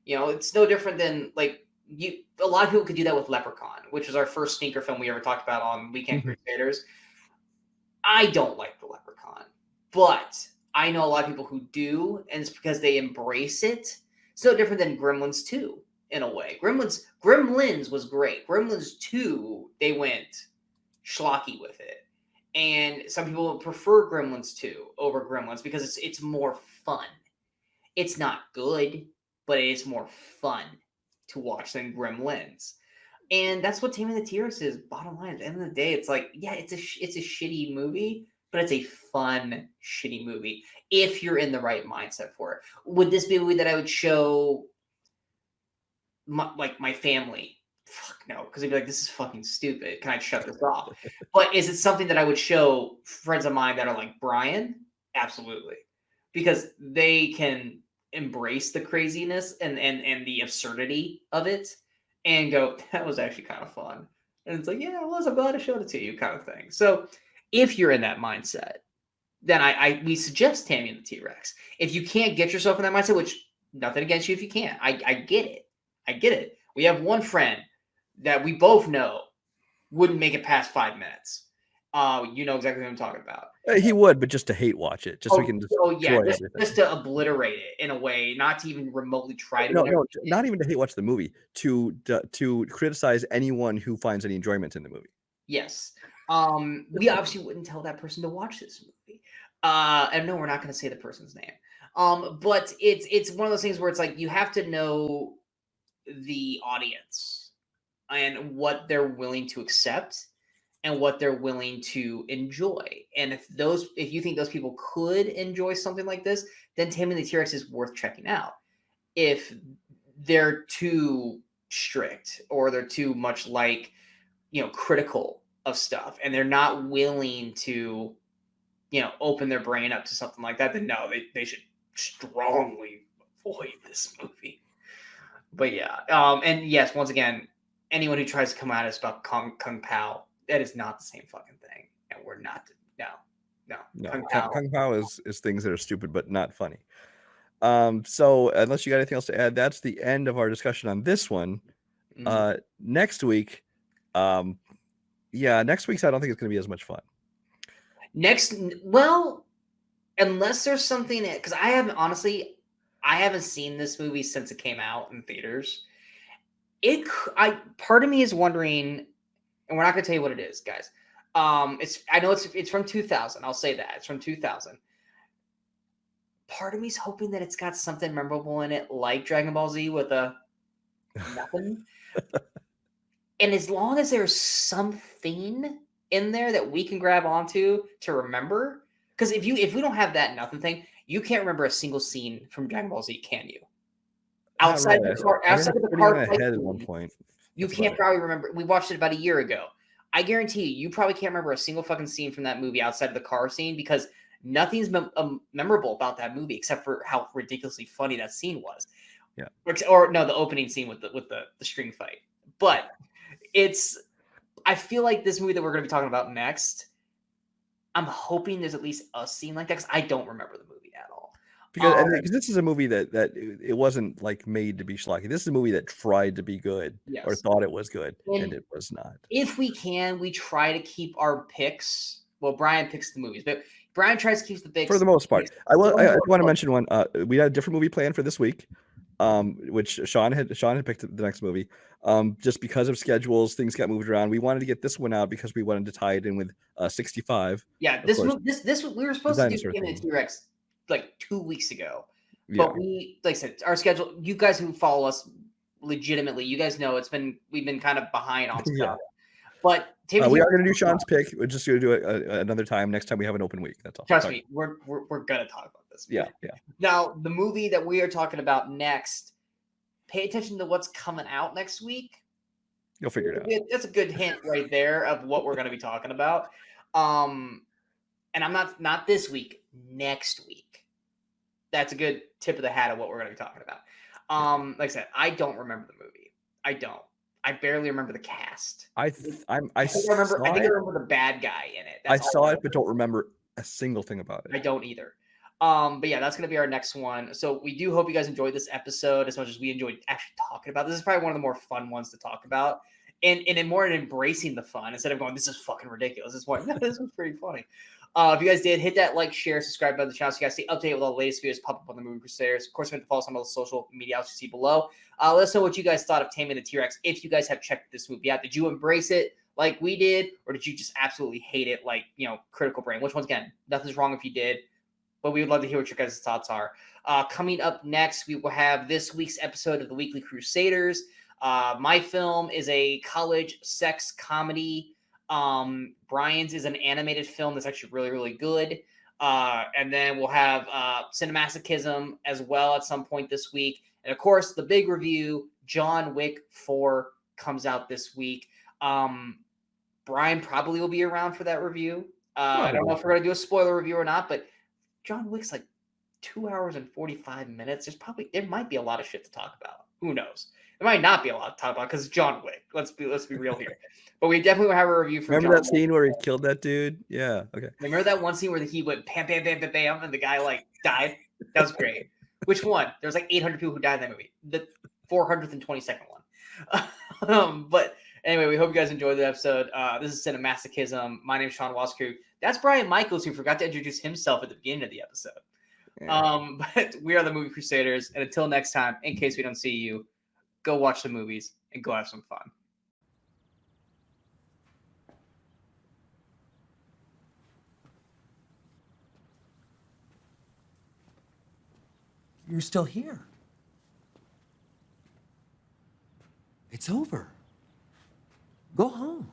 It's no different than like a lot of people could do that with Leprechaun, which was our first sneaker film we ever talked about on Weekend Crusaders. I don't like the Leprechaun, but I know a lot of people who do, and it's because they embrace it. It's no different than Gremlins 2 in a way. Gremlins was great. Gremlins 2, they went schlocky with it. And some people prefer Gremlins 2 over Gremlins because it's more fun. It's not good, but it is more fun to watch than Gremlins. And that's what Tammy and the T-Rex is, bottom line. At the end of the day, it's like, yeah, it's a shitty movie, but it's a fun, shitty movie if you're in the right mindset for it. Would this be a movie that I would show my family? fuck no, because they'd be like, this is fucking stupid. Can I shut this off? But is it something that I would show friends of mine that are like Brian? Absolutely, because they can embrace the craziness and the absurdity of it and go, that was actually kind of fun. And it's like, yeah, it was. I'm glad I showed it to you, kind of thing. So if you're in that mindset, then we suggest Tammy and the T-Rex. If you can't get yourself in that mindset, which nothing against you if you can't, I get it. I get it. We have one friend that we both know wouldn't make it past 5 minutes. You know exactly what I'm talking about. He would, but just to hate watch it, just so we can Yeah, destroy just to obliterate it in a way, not to even remotely try to. No, not even to hate watch the movie, to criticize anyone who finds any enjoyment in the movie. Yes. We obviously wouldn't tell that person to watch this movie. And no, we're not going to say the person's name. But it's one of those things where it's like you have to know the audience and what they're willing to accept and what they're willing to enjoy. And if you think those people could enjoy something like this, then Tammy and the T-Rex is worth checking out. If they're too strict or they're too much like, critical of stuff and they're not willing to, open their brain up to something like that, then no, they should strongly avoid this movie. But yeah, and yes, once again, anyone who tries to come at us about Kung Pao, that is not the same fucking thing, and we're not. No. Kung Pao is things that are stupid but not funny. So unless you got anything else to add, that's the end of our discussion on this one. Next week, next week's I don't think it's going to be as much fun. Unless there's something because I haven't seen this movie since it came out in theaters. Part of me is wondering, and we're not going to tell you what it is, guys. I know it's from 2000. I'll say that it's from 2000. Part of me is hoping that it's got something memorable in it, like Dragon Ball Z with a nothing. And as long as there's something in there that we can grab onto to remember, because if we don't have that nothing thing, you can't remember a single scene from Dragon Ball Z, can you? Outside of the car head at one point. You can't probably remember. We watched it about a year ago. I guarantee you probably can't remember a single fucking scene from that movie outside of the car scene because nothing's memorable about that movie except for how ridiculously funny that scene was. Yeah. Or no, the opening scene with the string fight. But I feel like this movie that we're going to be talking about next, I'm hoping there's at least a scene like that because I don't remember the movie at all. Because this is a movie that it wasn't like made to be schlocky. This is a movie that tried to be good or thought it was good, and it was not. If we can, we try to keep our picks. Well, Brian picks the movies, but Brian tries to keep the picks for the most part. I want to mention one. We had a different movie planned for this week, which Sean had picked the next movie. Just because of schedules, things got moved around. We wanted to get this one out because we wanted to tie it in with 65. Yeah, this we were supposed to do Tammy and the T-Rex like 2 weeks ago, but we, like I said, our schedule. You guys who follow us legitimately, you guys know we've been kind of behind on stuff. But we are going to do Sean's pick. We're just going to do it another time. Next time we have an open week. That's all. Trust me, we're going to talk about this. Yeah. Now, the movie that we are talking about next, pay attention to what's coming out next week. You'll figure it out. That's a good hint right there of what we're going to be talking about. And I'm not this week, next week. That's a good tip of the hat of what we're going to be talking about. Like I said, I don't remember the movie. I don't. I barely remember the cast. I think I remember the bad guy in it. I saw it, but don't remember a single thing about it. I don't either. But yeah, that's going to be our next one. So we do hope you guys enjoyed this episode as much as we enjoyed actually talking about. This is probably one of the more fun ones to talk about. And more embracing the fun instead of going, this is fucking ridiculous. This was pretty funny. If you guys did, hit that like, share, subscribe button to the channel so you guys stay updated with all the latest videos pop up on the Movie Crusaders. Of course, you have to follow some of the social media outlets you see below. Let us know what you guys thought of Tammy and the T-Rex. If you guys have checked this movie out, did you embrace it like we did, or did you just absolutely hate it like, Critical Brain? Which, once again, nothing's wrong if you did, but we would love to hear what your guys' thoughts are. Coming up next, we will have this week's episode of the Weekly Crusaders. My film is a college sex comedy. Brian's is an animated film that's actually really, really good. And then we'll have CineMasochism as well at some point this week. And of course, the big review, John Wick 4 comes out this week. Brian probably will be around for that review. I don't know if we're going to do a spoiler review or not, but John Wick's like 2 hours and 45 minutes. There might be a lot of shit to talk about. Who knows? There might not be a lot to talk about because it's John Wick. Let's be real here. But we definitely will have a review for Remember John that Wick. scene where he killed that dude? Yeah. Okay. Remember that one scene where he went bam, bam, bam, bam, bam, and the guy like died? That was great. Which one? There's like 800 people who died in that movie. The 422nd one. But anyway, we hope you guys enjoyed the episode. This is CineMasochism. My name is Sean Waskrew. That's Brian Michaels, who forgot to introduce himself at the beginning of the episode. Yeah. But we are the Movie Crusaders. And until next time, in case we don't see you, go watch the movies and go have some fun. You're still here. It's over. Go home.